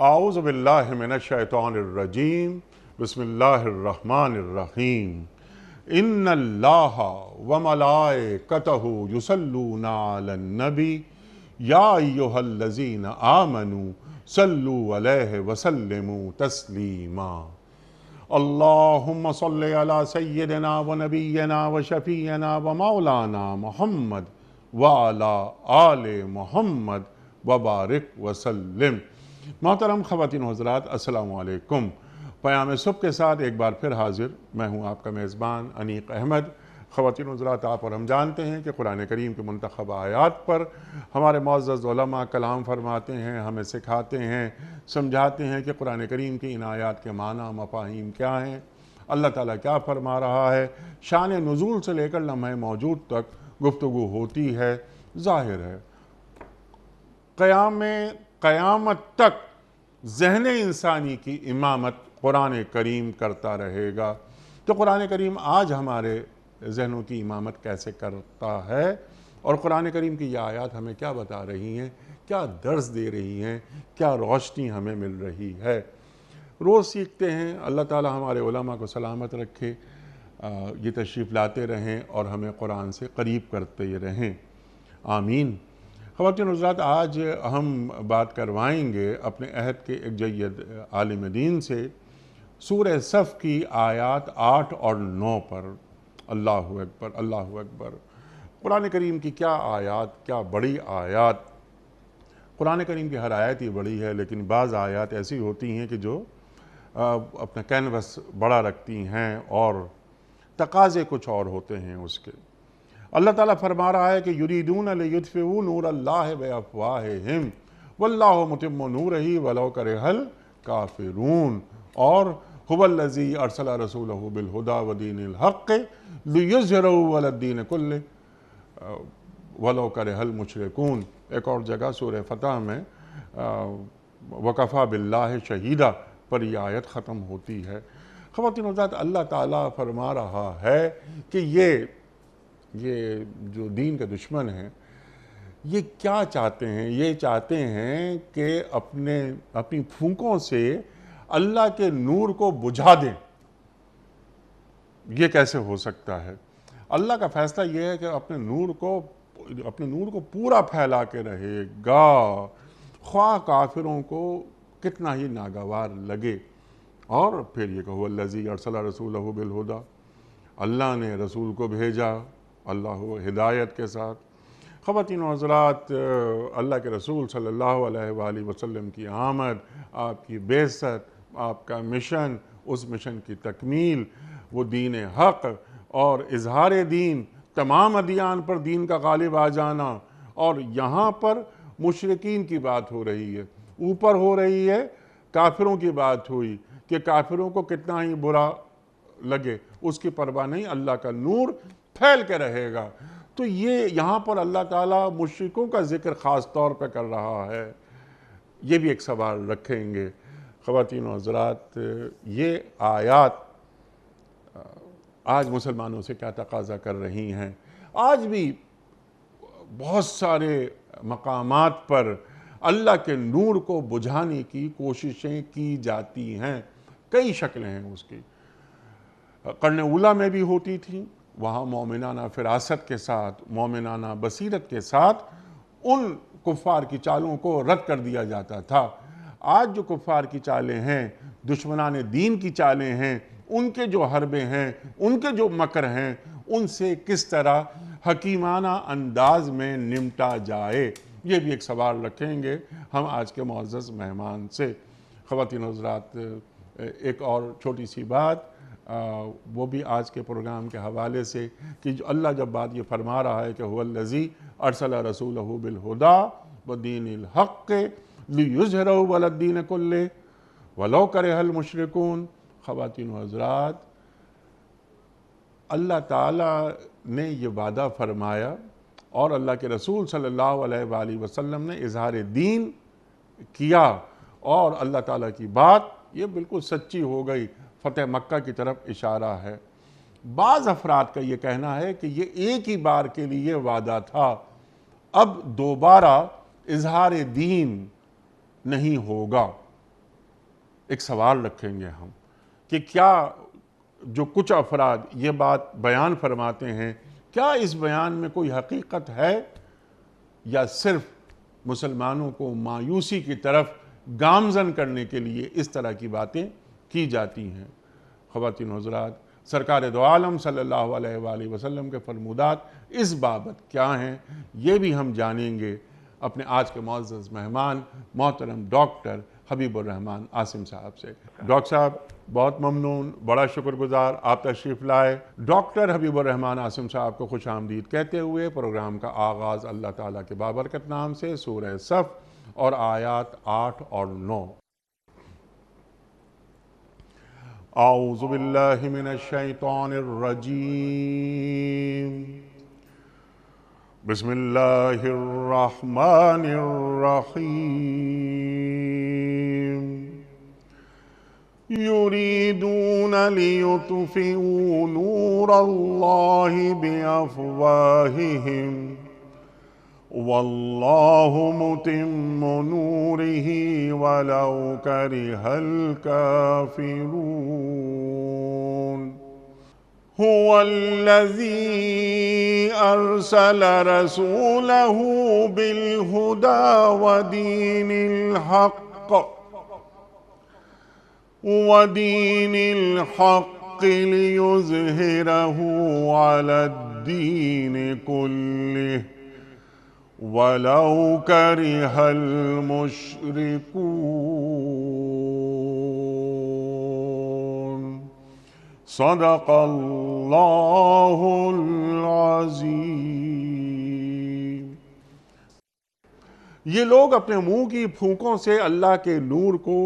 اعوذ باللہ من الشیطان الرجیم بسم اللہ الرحمن الرحیم ان اللہ وملائکتہ یصلون علی النبی یا ایہا الذین آمنوا صلوا علیہ وسلموا تسلیما اللہم صلی علی سیدنا و نبینا و شفیعنا و مولانا محمد وعلی آل محمد وبارک وسلم۔ محترم خواتین و حضرات، السلام علیکم۔ پیام صبح کے ساتھ ایک بار پھر حاضر میں ہوں آپ کا میزبان انیق احمد۔ خواتین و حضرات، آپ اور ہم جانتے ہیں کہ قرآن کریم کے منتخب آیات پر ہمارے معزز علماء کلام فرماتے ہیں، ہمیں سکھاتے ہیں، سمجھاتے ہیں کہ قرآن کریم کی ان آیات کے معنی مفاہیم کیا ہیں، اللہ تعالیٰ کیا فرما رہا ہے۔ شان نزول سے لے کر لمحہ موجود تک گفتگو ہوتی ہے۔ ظاہر ہے قیامت تک ذہن انسانی کی امامت قرآن کریم کرتا رہے گا۔ تو قرآن کریم آج ہمارے ذہنوں کی امامت کیسے کرتا ہے، اور قرآن کریم کی یہ آیات ہمیں کیا بتا رہی ہیں، کیا درس دے رہی ہیں، کیا روشنی ہمیں مل رہی ہے۔ روز سیکھتے ہیں۔ اللہ تعالی ہمارے علماء کو سلامت رکھے، یہ تشریف لاتے رہیں اور ہمیں قرآن سے قریب کرتے رہیں، آمین۔ خواتین و حضرات، آج ہم بات کروائیں گے اپنے عہد کے ایک جید عالم دین سے سورہ صف کی آیات 8 اور 9 پر۔ اللہ اکبر، اللہ اکبر۔ قرآن کریم کی کیا آیات، کیا بڑی آیات۔ قرآن کریم کی ہر آیت ہی بڑی ہے، لیکن بعض آیات ایسی ہوتی ہیں کہ جو اپنا کینوس بڑا رکھتی ہیں اور تقاضے کچھ اور ہوتے ہیں اس کے۔ اللہ تعالیٰ فرما رہا ہے کہ یریدون لیطفئوا نور اللہ بافواہہم واللہ متم نورہ ولو کرہ الکافرون، اور ھو الذی ارسل رسولہ بالھدی ودین الحق لیظہرہ علی الدین کلہ ولو کرہ المشرکون۔ ایک اور جگہ سورہ فتح میں وکفیٰ باللہ شہیدا پر یہ آیت ختم ہوتی ہے۔ خواتین و حضرات، اللہ تعالیٰ فرما رہا ہے کہ یہ جو دین کے دشمن ہیں، یہ کیا چاہتے ہیں؟ یہ چاہتے ہیں کہ اپنی پھونکوں سے اللہ کے نور کو بجھا دیں۔ یہ کیسے ہو سکتا ہے؟ اللہ کا فیصلہ یہ ہے کہ اپنے نور کو پورا پھیلا کے رہے گا، خواہ کافروں کو کتنا ہی ناگوار لگے۔ اور پھر یہ کہ هو الذی ارسل رسولہ بالھدی، اللہ نے رسول کو بھیجا اللہ ہدایت کے ساتھ۔ خواتین و حضرات، اللہ کے رسول صلی اللہ علیہ وآلہ وسلم کی آمد، آپ کی بعثت، آپ کا مشن، اس مشن کی تکمیل، وہ دین حق اور اظہار دین، تمام ادیان پر دین کا غالب آ جانا، اور یہاں پر مشرکین کی بات ہو رہی ہے، اوپر ہو رہی ہے کافروں کی بات ہوئی کہ کافروں کو کتنا ہی برا لگے، اس کی پرواہ نہیں، اللہ کا نور پھیل کے رہے گا۔ تو یہ یہاں پر اللہ تعالیٰ مشرکوں کا ذکر خاص طور پہ کر رہا ہے۔ یہ بھی ایک سوال رکھیں گے۔ خواتین و حضرات، یہ آیات آج مسلمانوں سے کیا تقاضا کر رہی ہیں؟ آج بھی بہت سارے مقامات پر اللہ کے نور کو بجھانے کی کوششیں کی جاتی ہیں، کئی شکلیں ہیں اس کی۔ قرن اولیٰ میں بھی ہوتی تھیں، وہاں مومنانہ فراست کے ساتھ، مومنانہ بصیرت کے ساتھ ان کفار کی چالوں کو رد کر دیا جاتا تھا۔ آج جو کفار کی چالیں ہیں، دشمنان دین کی چالیں ہیں، ان کے جو حربے ہیں، ان کے جو مکر ہیں، ان سے کس طرح حکیمانہ انداز میں نمٹا جائے، یہ بھی ایک سوال رکھیں گے ہم آج کے معزز مہمان سے۔ خواتین و حضرات، ایک اور چھوٹی سی بات، وہ بھی آج کے پروگرام کے حوالے سے، کہ جو اللہ جب بات یہ فرما رہا ہے کہ هو الذی ارسل رسولہ بالھدی ودین الحق لیظہرہ علی الدین کلہ ولو کرہ المشرکون۔ خواتین و حضرات، اللہ تعالیٰ نے یہ وعدہ فرمایا اور اللہ کے رسول صلی اللہ علیہ وآلہ وسلم نے اظہار دین کیا، اور اللہ تعالیٰ کی بات یہ بالکل سچی ہو گئی۔ فتح مکہ کی طرف اشارہ ہے۔ بعض افراد کا یہ کہنا ہے کہ یہ ایک ہی بار کے لیے وعدہ تھا، اب دوبارہ اظہار دین نہیں ہوگا۔ ایک سوال رکھیں گے ہم کہ کیا جو کچھ افراد یہ بات بیان فرماتے ہیں، کیا اس بیان میں کوئی حقیقت ہے یا صرف مسلمانوں کو مایوسی کی طرف گامزن کرنے کے لیے اس طرح کی باتیں کی جاتی ہیں۔ خواتین و حضرات، سرکار دو عالم صلی اللہ علیہ وآلہ وسلم کے فرمودات اس بابت کیا ہیں، یہ بھی ہم جانیں گے اپنے آج کے معزز مہمان محترم ڈاکٹر حبیب الرحمان عاصم صاحب سے۔ ڈاکٹر صاحب بہت ممنون، بڑا شکر گزار آپ تشریف لائے۔ ڈاکٹر حبیب الرحمان عاصم صاحب کو خوش آمدید کہتے ہوئے پروگرام کا آغاز اللہ تعالیٰ کے بابرکت نام سے سورہ صف اور آیات 8 اور 9۔ اعوذ باللہ من الشیطان الرجیم، بسم اللہ الرحمن الرحیم۔ یریدون لیطفئوا نور اللہ بافواہہم واللہ متم نورہ ولو کرہ الکافرون۔ هو الذي أرسل رسوله بالهدى ودين الحق ليظهره على الدين كله ولو كره المشركون۔ صدق اللہ العظیم۔ یہ لوگ اپنے منہ کی پھونکوں سے اللہ کے نور کو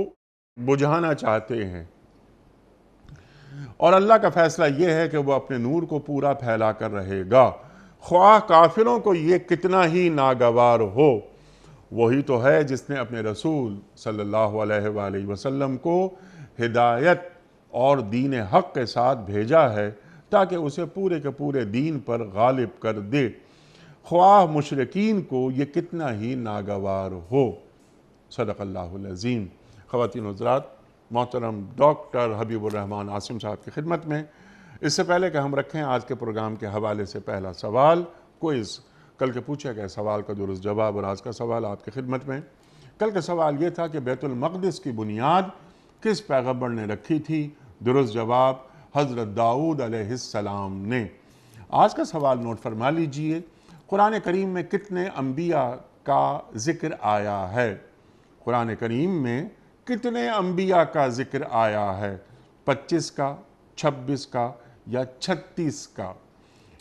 بجھانا چاہتے ہیں، اور اللہ کا فیصلہ یہ ہے کہ وہ اپنے نور کو پورا پھیلا کر رہے گا، خواہ کافروں کو یہ کتنا ہی ناگوار ہو۔ وہی تو ہے جس نے اپنے رسول صلی اللہ علیہ وآلہ وسلم کو ہدایت اور دین حق کے ساتھ بھیجا ہے تاکہ اسے پورے کے پورے دین پر غالب کر دے، خواہ مشرکین کو یہ کتنا ہی ناگوار ہو۔ صدق اللہ العظیم۔ خواتین و حضرات، محترم ڈاکٹر حبیب الرحمان عاصم صاحب کی خدمت میں، اس سے پہلے کہ ہم رکھیں آج کے پروگرام کے حوالے سے پہلا سوال، کوئز، کل کے پوچھے گئے سوال کا درست جواب اور آج کا سوال آپ کی خدمت میں۔ کل کا سوال یہ تھا کہ بیت المقدس کی بنیاد کس پیغمبر نے رکھی تھی؟ درست جواب حضرت داؤد علیہ السلام نے۔ آج کا سوال نوٹ فرما لیجئے، قرآن کریم میں کتنے انبیاء کا ذکر آیا ہے؟ قرآن کریم میں کتنے انبیاء کا ذکر آیا ہے؟ 25 کا، 26 کا یا 36 کا؟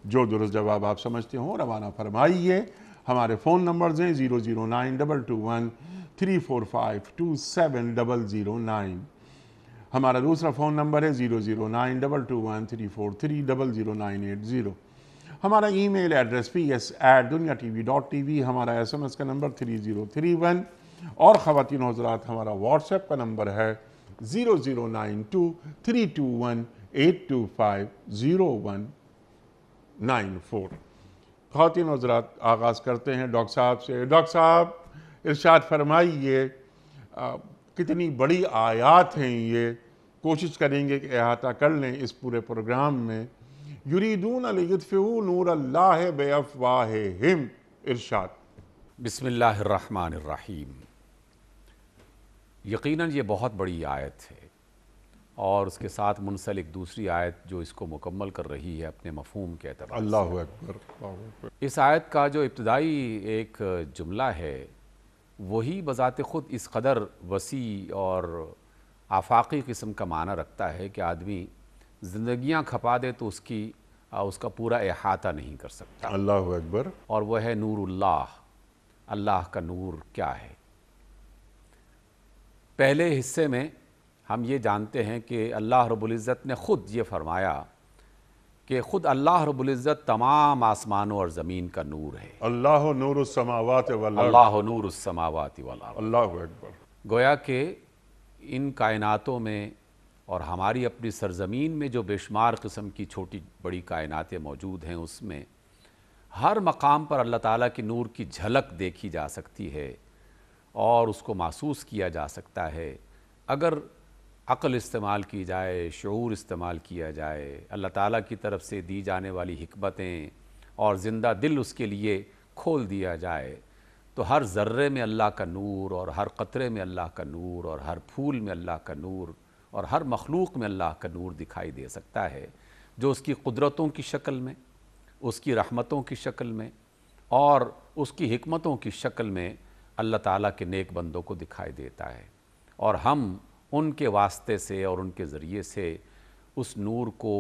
جو درست جواب آپ سمجھتے ہوں روانہ فرمائیے۔ ہمارے فون نمبرز ہیں 0092213452709۔ ہمارا دوسرا فون نمبر ہے 009221343000980۔ ہمارا ای میل ایڈریس ps@duniatv.tv، ہمارا SMS کا نمبر 3031، اور خواتین و حضرات ہمارا واٹس ایپ کا نمبر ہے 00923218250194۔ خواتین و حضرات، آغاز کرتے ہیں ڈاکٹر صاحب سے۔ ڈاکٹر صاحب ارشاد فرمائیے، کتنی بڑی آیات ہیں یہ، کوشش کریں گے کہ احاطہ کر لیں اس پورے پروگرام میں۔ یریدون لیطفئوا نور اللہ بافواہہم، ارشاد۔ بسم اللہ الرحمن الرحیم۔ یقیناً یہ بہت بڑی آیت ہے، اور اس کے ساتھ منسلک دوسری آیت جو اس کو مکمل کر رہی ہے اپنے مفہوم کے اعتبار سے۔ اللہ اکبر۔ اس آیت کا جو ابتدائی ایک جملہ ہے وہی بذات خود اس قدر وسیع اور آفاقی قسم کا معنی رکھتا ہے کہ آدمی زندگیاں کھپا دے تو اس کا پورا احاطہ نہیں کر سکتا۔ اللہ اکبر۔ اور وہ ہے نور اللہ۔ اللہ کا نور کیا ہے؟ پہلے حصے میں ہم یہ جانتے ہیں کہ اللہ رب العزت نے خود یہ فرمایا کہ خود اللہ رب العزت تمام آسمانوں اور زمین کا نور ہے۔ اللہ نور السماوات والارض۔ اللہ نور السماوات والارض۔ اللہ اکبر۔ گویا کہ ان کائناتوں میں اور ہماری اپنی سرزمین میں جو بے شمار قسم کی چھوٹی بڑی کائناتیں موجود ہیں، اس میں ہر مقام پر اللہ تعالیٰ کی نور کی جھلک دیکھی جا سکتی ہے اور اس کو محسوس کیا جا سکتا ہے۔ اگر عقل استعمال کی جائے، شعور استعمال کیا جائے، اللہ تعالیٰ کی طرف سے دی جانے والی حکمتیں اور زندہ دل اس کے لیے کھول دیا جائے، تو ہر ذرے میں اللہ کا نور، اور ہر قطرے میں اللہ کا نور، اور ہر پھول میں اللہ کا نور، اور ہر مخلوق میں اللہ کا نور دکھائی دے سکتا ہے، جو اس کی قدرتوں کی شکل میں، اس کی رحمتوں کی شکل میں اور اس کی حکمتوں کی شکل میں اللہ تعالیٰ کے نیک بندوں کو دکھائی دیتا ہے، اور ہم ان کے واسطے سے اور ان کے ذریعے سے اس نور کو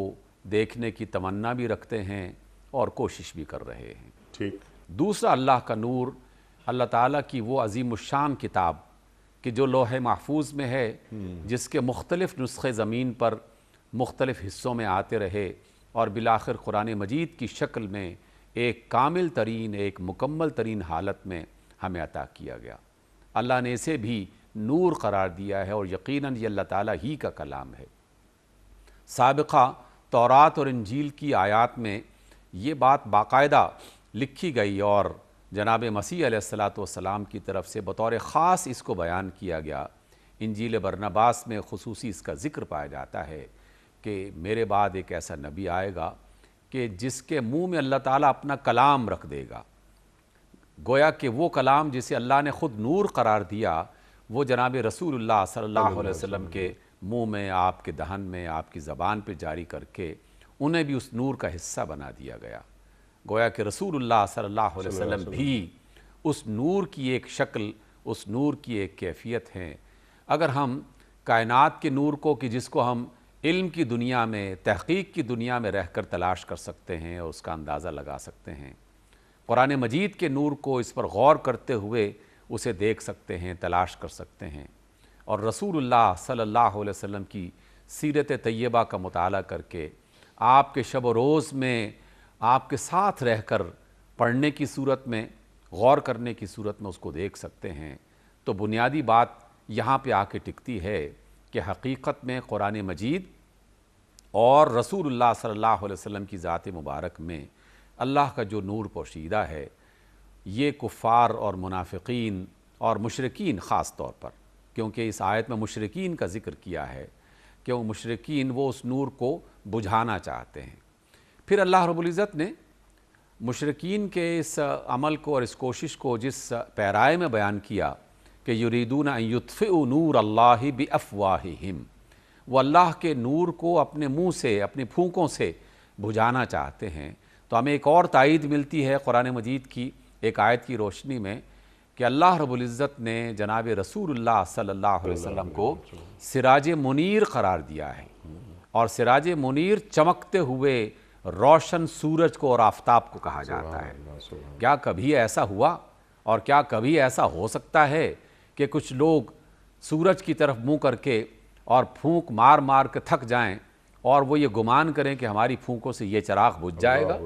دیکھنے کی تمنا بھی رکھتے ہیں اور کوشش بھی کر رہے ہیں۔ ٹھیک۔ دوسرا اللہ کا نور، اللہ تعالیٰ کی وہ عظیم الشان کتاب کہ جو لوح محفوظ میں ہے، جس کے مختلف نسخے زمین پر مختلف حصوں میں آتے رہے اور بالآخر قرآن مجید کی شکل میں ایک کامل ترین، ایک مکمل ترین حالت میں ہمیں عطا کیا گیا۔ اللہ نے اسے بھی نور قرار دیا ہے، اور یقیناً یہ اللہ تعالیٰ ہی کا کلام ہے۔ سابقہ تورات اور انجیل کی آیات میں یہ بات باقاعدہ لکھی گئی، اور جناب مسیح علیہ السلام کی طرف سے بطور خاص اس کو بیان کیا گیا۔ انجیل برنباس میں خصوصی اس کا ذکر پایا جاتا ہے کہ میرے بعد ایک ایسا نبی آئے گا کہ جس کے منہ میں اللہ تعالیٰ اپنا کلام رکھ دے گا، گویا کہ وہ کلام جسے اللہ نے خود نور قرار دیا، وہ جناب رسول اللہ صلی اللہ علیہ وسلم کے منہ میں، آپ کے دہن میں، آپ کی زبان پہ جاری کر کے انہیں بھی اس نور کا حصہ بنا دیا گیا۔ گویا کہ رسول اللہ صلی اللہ علیہ وسلم بھی اس نور کی ایک شکل، اس نور کی ایک کیفیت ہیں۔ اگر ہم کائنات کے نور کو، کہ جس کو ہم علم کی دنیا میں، تحقیق کی دنیا میں رہ کر تلاش کر سکتے ہیں اور اس کا اندازہ لگا سکتے ہیں، قرآن مجید کے نور کو اس پر غور کرتے ہوئے اسے دیکھ سکتے ہیں، تلاش کر سکتے ہیں، اور رسول اللہ صلی اللہ علیہ وسلم کی سیرت طیبہ کا مطالعہ کر کے آپ کے شب و روز میں آپ کے ساتھ رہ کر پڑھنے کی صورت میں، غور کرنے کی صورت میں اس کو دیکھ سکتے ہیں۔ تو بنیادی بات یہاں پہ آ کے ٹکتی ہے کہ حقیقت میں قرآن مجید اور رسول اللہ صلی اللہ علیہ وسلم کی ذات مبارک میں اللہ کا جو نور پوشیدہ ہے، یہ کفار اور منافقین اور مشرکین خاص طور پر، کیونکہ اس آیت میں مشرکین کا ذکر کیا ہے کہ وہ مشرکین وہ اس نور کو بجھانا چاہتے ہیں۔ پھر اللہ رب العزت نے مشرکین کے اس عمل کو اور اس کوشش کو جس پیرائے میں بیان کیا کہ یریدون ان یطفئوا نور اللہ بافواہہم، وہ اللہ کے نور کو اپنے منہ سے، اپنی پھونکوں سے بجھانا چاہتے ہیں، تو ہمیں ایک اور تائید ملتی ہے قرآن مجید کی ایک آیت کی روشنی میں کہ اللہ رب العزت نے جناب رسول اللہ صلی اللہ علیہ وسلم کو سراج منیر قرار دیا ہے، اور سراج منیر چمکتے ہوئے روشن سورج کو اور آفتاب کو کہا جاتا ہے۔ کیا کبھی ایسا ہوا اور کیا کبھی ایسا ہو سکتا ہے کہ کچھ لوگ سورج کی طرف منہ کر کے اور پھونک مار مار کے تھک جائیں اور وہ یہ گمان کریں کہ ہماری پھونکوں سے یہ چراغ بجھ جائے گا؟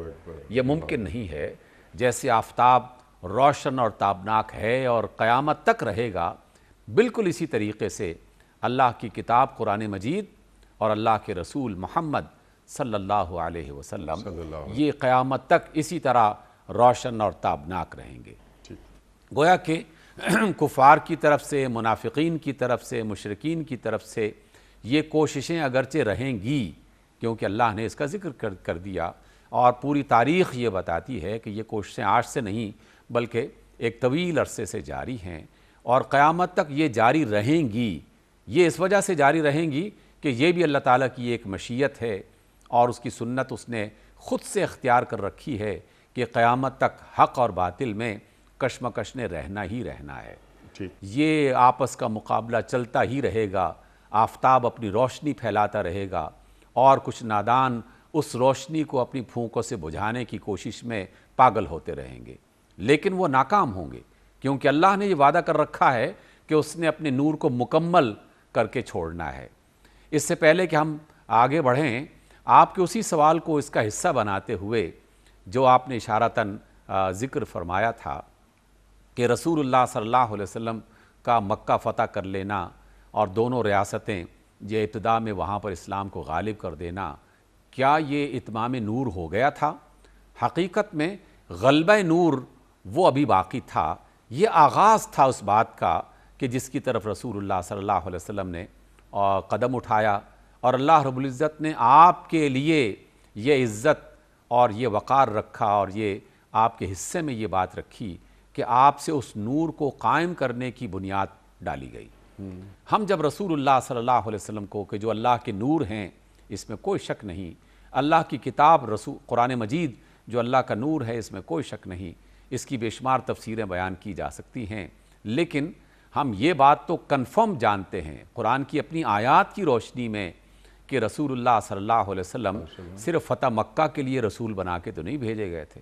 یہ ممکن نہیں ہے۔ جیسے آفتاب روشن اور تابناک ہے اور قیامت تک رہے گا، بالکل اسی طریقے سے اللہ کی کتاب قرآن مجید اور اللہ کے رسول محمد صلی اللہ علیہ وسلم یہ قیامت تک اسی طرح روشن اور تابناک رہیں گے۔ گویا کہ کفار کی طرف سے، منافقین کی طرف سے، مشرکین کی طرف سے یہ کوششیں اگرچہ رہیں گی، کیونکہ اللہ نے اس کا ذکر کر دیا، اور پوری تاریخ یہ بتاتی ہے کہ یہ کوششیں آج سے نہیں بلکہ ایک طویل عرصے سے جاری ہیں، اور قیامت تک یہ جاری رہیں گی۔ یہ اس وجہ سے جاری رہیں گی کہ یہ بھی اللہ تعالیٰ کی ایک مشیت ہے اور اس کی سنت اس نے خود سے اختیار کر رکھی ہے کہ قیامت تک حق اور باطل میں کشمکش نے رہنا ہی رہنا ہے۔ یہ آپس کا مقابلہ چلتا ہی رہے گا، آفتاب اپنی روشنی پھیلاتا رہے گا، اور کچھ نادان اس روشنی کو اپنی پھونکوں سے بجھانے کی کوشش میں پاگل ہوتے رہیں گے، لیکن وہ ناکام ہوں گے، کیونکہ اللہ نے یہ وعدہ کر رکھا ہے کہ اس نے اپنے نور کو مکمل کر کے چھوڑنا ہے۔ اس سے پہلے کہ ہم آگے بڑھیں، آپ کے اسی سوال کو اس کا حصہ بناتے ہوئے جو آپ نے اشارتاً ذکر فرمایا تھا کہ رسول اللہ صلی اللہ علیہ وسلم کا مکہ فتح کر لینا اور دونوں ریاستیں یہ ابتدا میں وہاں پر اسلام کو غالب کر دینا، کیا یہ اتمام نور ہو گیا تھا؟ حقیقت میں غلبہ نور وہ ابھی باقی تھا، یہ آغاز تھا اس بات کا کہ جس کی طرف رسول اللہ صلی اللہ علیہ وسلم نے قدم اٹھایا، اور اللہ رب العزت نے آپ کے لیے یہ عزت اور یہ وقار رکھا اور یہ آپ کے حصے میں یہ بات رکھی کہ آپ سے اس نور کو قائم کرنے کی بنیاد ڈالی گئی۔ ہم جب رسول اللہ صلی اللہ علیہ وسلم کو کہ جو اللہ کے نور ہیں، اس میں کوئی شک نہیں، اللہ کی کتاب قرآن مجید جو اللہ کا نور ہے، اس میں کوئی شک نہیں، اس کی بے شمار تفسیریں بیان کی جا سکتی ہیں، لیکن ہم یہ بات تو کنفرم جانتے ہیں قرآن کی اپنی آیات کی روشنی میں کہ رسول اللہ صلی اللہ علیہ وسلم صرف فتح مکہ کے لیے رسول بنا کے تو نہیں بھیجے گئے تھے،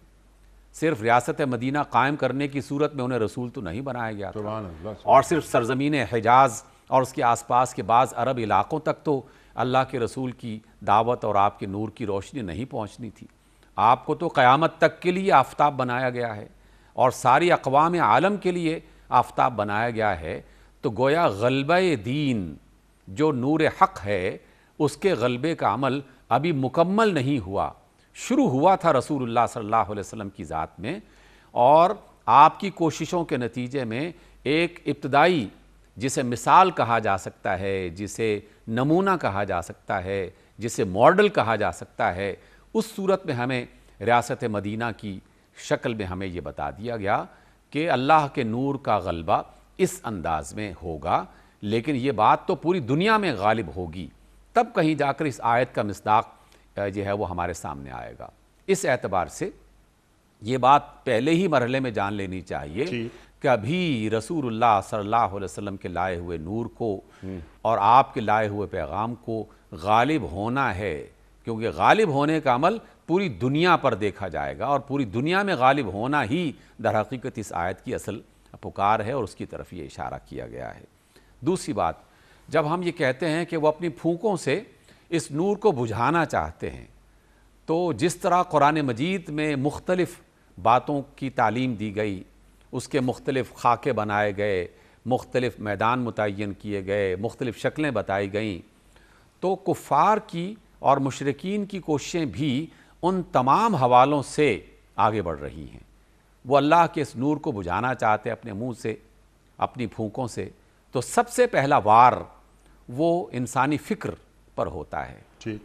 صرف ریاست مدینہ قائم کرنے کی صورت میں انہیں رسول تو نہیں بنایا گیا تھا، اور صرف سرزمین حجاز اور اس کے آس پاس کے بعض عرب علاقوں تک تو اللہ کے رسول کی دعوت اور آپ کے نور کی روشنی نہیں پہنچنی تھی۔ آپ کو تو قیامت تک کے لیے آفتاب بنایا گیا ہے اور ساری اقوام عالم کے لیے آفتاب بنایا گیا ہے، تو گویا غلبہ دین جو نور حق ہے اس کے غلبے کا عمل ابھی مکمل نہیں ہوا، شروع ہوا تھا رسول اللہ صلی اللہ علیہ وسلم کی ذات میں، اور آپ کی کوششوں کے نتیجے میں ایک ابتدائی جسے مثال کہا جا سکتا ہے، جسے نمونہ کہا جا سکتا ہے، جسے ماڈل کہا جا سکتا ہے، اس صورت میں ہمیں ریاست مدینہ کی شکل میں ہمیں یہ بتا دیا گیا کہ اللہ کے نور کا غلبہ اس انداز میں ہوگا، لیکن یہ بات تو پوری دنیا میں غالب ہوگی، تب کہیں جا کر اس آیت کا مصداق جو ہے وہ ہمارے سامنے آئے گا۔ اس اعتبار سے یہ بات پہلے ہی مرحلے میں جان لینی چاہیے کہ ابھی رسول اللہ صلی اللہ علیہ وسلم کے لائے ہوئے نور کو اور آپ کے لائے ہوئے پیغام کو غالب ہونا ہے، کیونکہ غالب ہونے کا عمل پوری دنیا پر دیکھا جائے گا، اور پوری دنیا میں غالب ہونا ہی در حقیقت اس آیت کی اصل پکار ہے، اور اس کی طرف یہ اشارہ کیا گیا ہے۔ دوسری بات، جب ہم یہ کہتے ہیں کہ وہ اپنی پھونکوں سے اس نور کو بجھانا چاہتے ہیں، تو جس طرح قرآن مجید میں مختلف باتوں کی تعلیم دی گئی، اس کے مختلف خاکے بنائے گئے، مختلف میدان متعین کیے گئے، مختلف شکلیں بتائی گئیں، تو کفار کی اور مشرکین کی کوششیں بھی ان تمام حوالوں سے آگے بڑھ رہی ہیں۔ وہ اللہ کے اس نور کو بجھانا چاہتے ہیں اپنے منہ سے، اپنی پھونکوں سے، تو سب سے پہلا وار وہ انسانی فکر پر ہوتا ہے،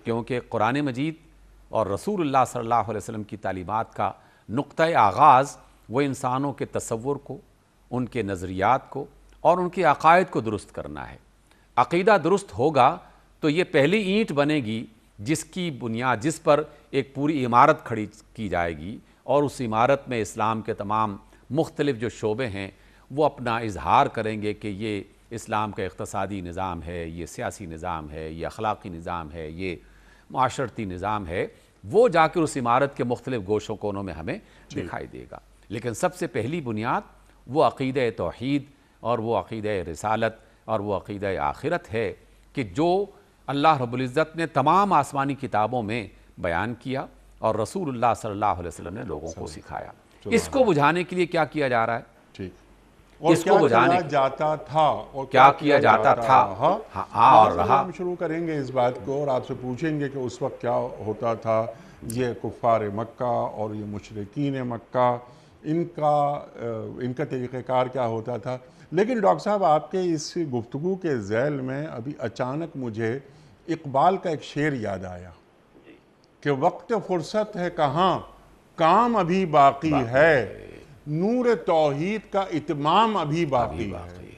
کیونکہ قرآن مجید اور رسول اللہ صلی اللہ علیہ وسلم کی تعلیمات کا نقطۂ آغاز وہ انسانوں کے تصور کو، ان کے نظریات کو اور ان کے عقائد کو درست کرنا ہے۔ عقیدہ درست ہوگا تو یہ پہلی اینٹ بنے گی جس کی بنیاد، جس پر ایک پوری عمارت کھڑی کی جائے گی، اور اس عمارت میں اسلام کے تمام مختلف جو شعبے ہیں وہ اپنا اظہار کریں گے کہ یہ اسلام کا اقتصادی نظام ہے، یہ سیاسی نظام ہے، یہ اخلاقی نظام ہے، یہ معاشرتی نظام ہے، وہ جا کر اس عمارت کے مختلف گوشوں کونوں میں ہمیں دکھائی دے گا۔ لیکن سب سے پہلی بنیاد وہ عقیدہ توحید اور وہ عقیدہ رسالت اور وہ عقیدہ آخرت ہے کہ جو اللہ رب العزت نے تمام آسمانی کتابوں میں بیان کیا اور رسول اللہ صلی اللہ علیہ وسلم نے لوگوں کو سکھایا۔ اس کو بجھانے کے لیے کیا کیا جا رہا ہے؟ اور کیا کیا جاتا تھا اور کیا کیا جاتا تھا اور رہا۔ ہم شروع کریں گے اس بات کو اور آپ سے پوچھیں گے کہ اس وقت کیا ہوتا تھا، یہ کفار مکہ اور یہ مشرکین مکہ، ان کا طریقہ کار کیا ہوتا تھا۔ لیکن ڈاکٹر صاحب، آپ کے اس گفتگو کے ذیل میں ابھی اچانک مجھے اقبال کا ایک شعر یاد آیا کہ وقت فرصت ہے کہاں، کام ابھی باقی ہے، نور توحید کا اتمام ابھی باقی ہے۔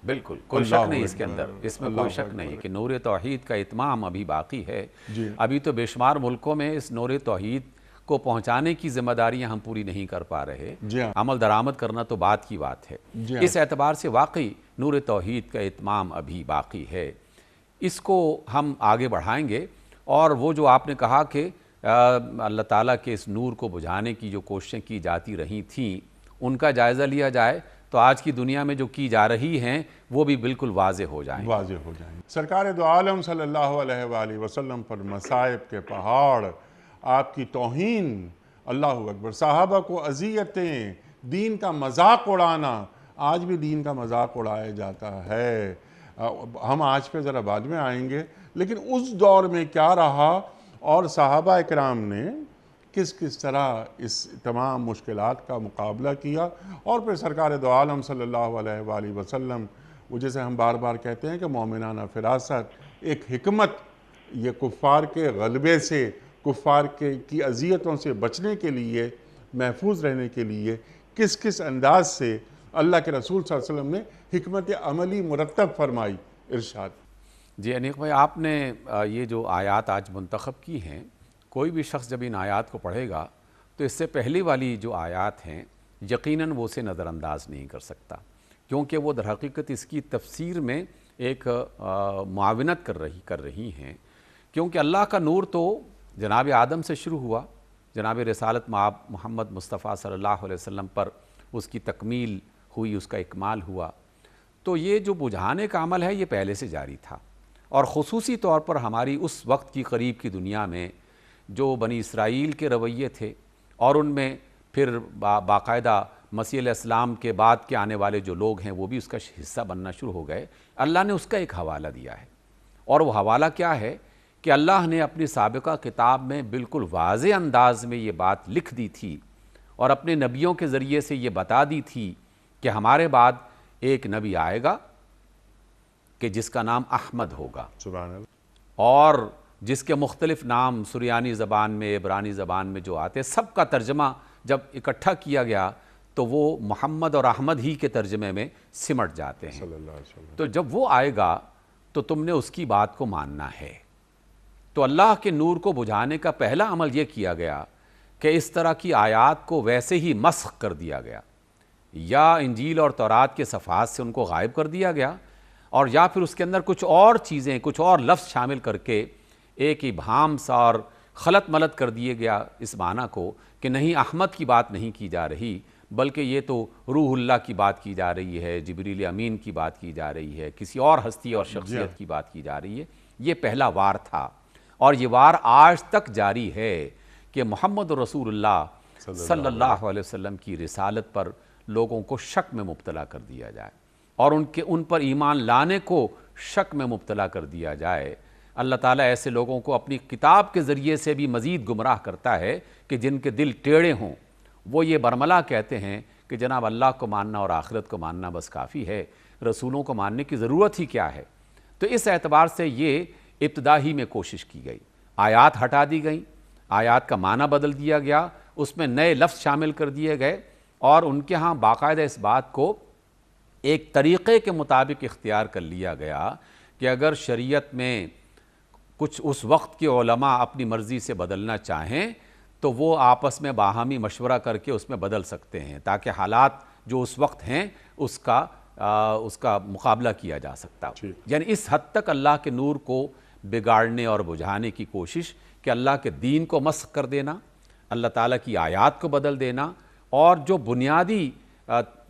بالکل، کوئی شک نہیں اس کے اندر، اس میں کوئی شک نہیں کہ نور توحید کا اتمام ابھی باقی ہے۔ ابھی تو بے شمار ملکوں میں اس نور توحید کو پہنچانے کی ذمہ داریاں ہم پوری نہیں کر پا رہے، عمل درآمد کرنا تو بات کی بات ہے۔ اس اعتبار سے واقعی نور توحید کا اتمام ابھی باقی ہے، اس کو ہم آگے بڑھائیں گے۔ اور وہ جو آپ نے کہا کہ اللہ تعالیٰ کے اس نور کو بجھانے کی جو کوششیں کی جاتی رہی تھیں، ان کا جائزہ لیا جائے تو آج کی دنیا میں جو کی جا رہی ہیں وہ بھی بالکل واضح ہو جائیں۔ سرکار دو عالم صلی اللہ علیہ وآلہ وسلم پر مصائب کے پہاڑ، آپ کی توہین، اللہ اکبر، صحابہ کو اذیتیں، دین کا مذاق اڑانا، آج بھی دین کا مذاق اڑایا جاتا ہے۔ ہم آج پہ ذرا بعد میں آئیں گے، لیکن اس دور میں کیا رہا اور صحابہ اکرام نے کس طرح اس تمام مشکلات کا مقابلہ کیا، اور پھر سرکار دو عالم صلی اللہ علیہ وآلہ وسلم وہ جیسے ہم بار بار کہتے ہیں کہ مومنانہ فراست، ایک حکمت، یہ کفار کے غلبے سے، کفار کی اذیتوں سے بچنے کے لیے، محفوظ رہنے کے لیے کس کس انداز سے اللہ کے رسول صلی اللہ علیہ وسلم نے حکمت عملی مرتب فرمائی. ارشاد. جی انیق بھائی، آپ نے یہ جو آیات آج منتخب کی ہیں، کوئی بھی شخص جب ان آیات کو پڑھے گا تو اس سے پہلی والی جو آیات ہیں یقیناً وہ اسے نظر انداز نہیں کر سکتا، کیونکہ وہ در حقیقت اس کی تفسیر میں ایک معاونت کر رہی ہیں. کیونکہ اللہ کا نور تو جناب آدم سے شروع ہوا، جناب رسالت مآب محمد مصطفیٰ صلی اللہ علیہ وسلم پر اس کی تکمیل ہوئی، اس کا اکمال ہوا. تو یہ جو بجھانے کا عمل ہے یہ پہلے سے جاری تھا، اور خصوصی طور پر ہماری اس وقت کی قریب کی دنیا میں جو بنی اسرائیل کے رویے تھے، اور ان میں پھر باقاعدہ مسیح علیہ السلام کے بعد کے آنے والے جو لوگ ہیں وہ بھی اس کا حصہ بننا شروع ہو گئے. اللہ نے اس کا ایک حوالہ دیا ہے، اور وہ حوالہ کیا ہے کہ اللہ نے اپنی سابقہ کتاب میں بالکل واضح انداز میں یہ بات لکھ دی تھی، اور اپنے نبیوں کے ذریعے سے یہ بتا دی تھی کہ ہمارے بعد ایک نبی آئے گا کہ جس کا نام احمد ہوگا، سبحان اللہ. اور جس کے مختلف نام سریانی زبان میں، عبرانی زبان میں جو آتے، سب کا ترجمہ جب اکٹھا کیا گیا تو وہ محمد اور احمد ہی کے ترجمے میں سمٹ جاتے ہیں. صلی اللہ علیہ وسلم. تو جب وہ آئے گا تو تم نے اس کی بات کو ماننا ہے. تو اللہ کے نور کو بجھانے کا پہلا عمل یہ کیا گیا کہ اس طرح کی آیات کو ویسے ہی مسخ کر دیا گیا، یا انجیل اور تورات کے صفحات سے ان کو غائب کر دیا گیا، اور یا پھر اس کے اندر کچھ اور چیزیں، کچھ اور لفظ شامل کر کے ایک ابہام سا اور خلط ملط کر دیے گیا اس معنی کو کہ نہیں، احمد کی بات نہیں کی جا رہی، بلکہ یہ تو روح اللہ کی بات کی جا رہی ہے، جبریل امین کی بات کی جا رہی ہے، کسی اور ہستی اور شخصیت کی بات کی جا رہی ہے. یہ پہلا وار تھا، اور یہ وار آج تک جاری ہے کہ محمد رسول اللہ صلی اللہ علیہ وسلم کی رسالت پر لوگوں کو شک میں مبتلا کر دیا جائے، اور ان پر ایمان لانے کو شک میں مبتلا کر دیا جائے. اللہ تعالیٰ ایسے لوگوں کو اپنی کتاب کے ذریعے سے بھی مزید گمراہ کرتا ہے کہ جن کے دل ٹیڑھے ہوں. وہ یہ برملا کہتے ہیں کہ جناب اللہ کو ماننا اور آخرت کو ماننا بس کافی ہے، رسولوں کو ماننے کی ضرورت ہی کیا ہے. تو اس اعتبار سے یہ ابتدا ہی میں کوشش کی گئی، آیات ہٹا دی گئیں، آیات کا معنی بدل دیا گیا، اس میں نئے لفظ شامل کر دیے گئے، اور ان کے ہاں باقاعدہ اس بات کو ایک طریقے کے مطابق اختیار کر لیا گیا کہ اگر شریعت میں کچھ اس وقت کے علماء اپنی مرضی سے بدلنا چاہیں تو وہ آپس میں باہمی مشورہ کر کے اس میں بدل سکتے ہیں، تاکہ حالات جو اس وقت ہیں اس کا مقابلہ کیا جا سکتا. یعنی اس حد تک اللہ کے نور کو بگاڑنے اور بجھانے کی کوشش کہ اللہ کے دین کو مسخ کر دینا، اللہ تعالیٰ کی آیات کو بدل دینا، اور جو بنیادی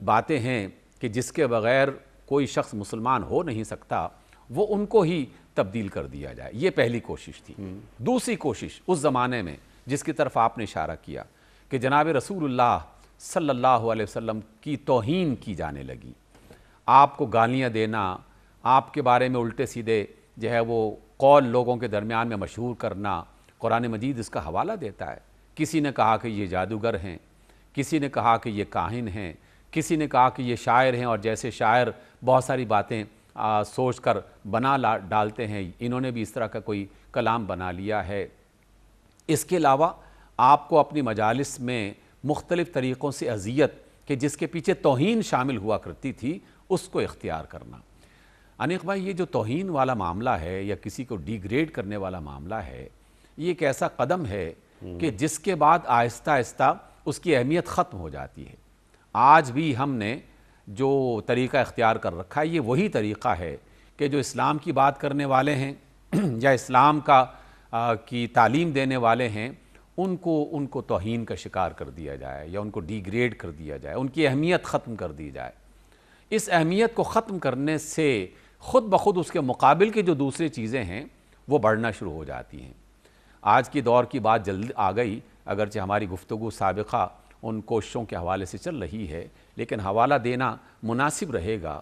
باتیں ہیں کہ جس کے بغیر کوئی شخص مسلمان ہو نہیں سکتا، وہ ان کو ہی تبدیل کر دیا جائے. یہ پہلی کوشش تھی. دوسری کوشش اس زمانے میں جس کی طرف آپ نے اشارہ کیا کہ جناب رسول اللہ صلی اللہ علیہ وسلم کی توہین کی جانے لگی، آپ کو گالیاں دینا، آپ کے بارے میں الٹے سیدھے جو ہے وہ قول لوگوں کے درمیان میں مشہور کرنا. قرآن مجید اس کا حوالہ دیتا ہے. کسی نے کہا کہ یہ جادوگر ہیں، کسی نے کہا کہ یہ کاہن ہیں، کسی نے کہا کہ یہ شاعر ہیں، اور جیسے شاعر بہت ساری باتیں سوچ کر بنا ڈالتے ہیں، انہوں نے بھی اس طرح کا کوئی کلام بنا لیا ہے. اس کے علاوہ آپ کو اپنی مجالس میں مختلف طریقوں سے اذیت کہ جس کے پیچھے توہین شامل ہوا کرتی تھی اس کو اختیار کرنا. انیق بھائی، یہ جو توہین والا معاملہ ہے یا کسی کو ڈیگریڈ کرنے والا معاملہ ہے، یہ ایک ایسا قدم ہے کہ جس کے بعد آہستہ آہستہ اس کی اہمیت ختم ہو جاتی ہے. آج بھی ہم نے جو طریقہ اختیار کر رکھا ہے یہ وہی طریقہ ہے کہ جو اسلام کی بات کرنے والے ہیں یا اسلام کی تعلیم دینے والے ہیں ان کو توہین کا شکار کر دیا جائے یا ان کو ڈیگریڈ کر دیا جائے، ان کی اہمیت ختم کر دی جائے. اس اہمیت کو ختم کرنے سے خود بخود اس کے مقابل کی جو دوسری چیزیں ہیں وہ بڑھنا شروع ہو جاتی ہیں. آج کی دور کی بات جلد آ گئی، اگرچہ ہماری گفتگو سابقہ ان کوششوں کے حوالے سے چل رہی ہے، لیکن حوالہ دینا مناسب رہے گا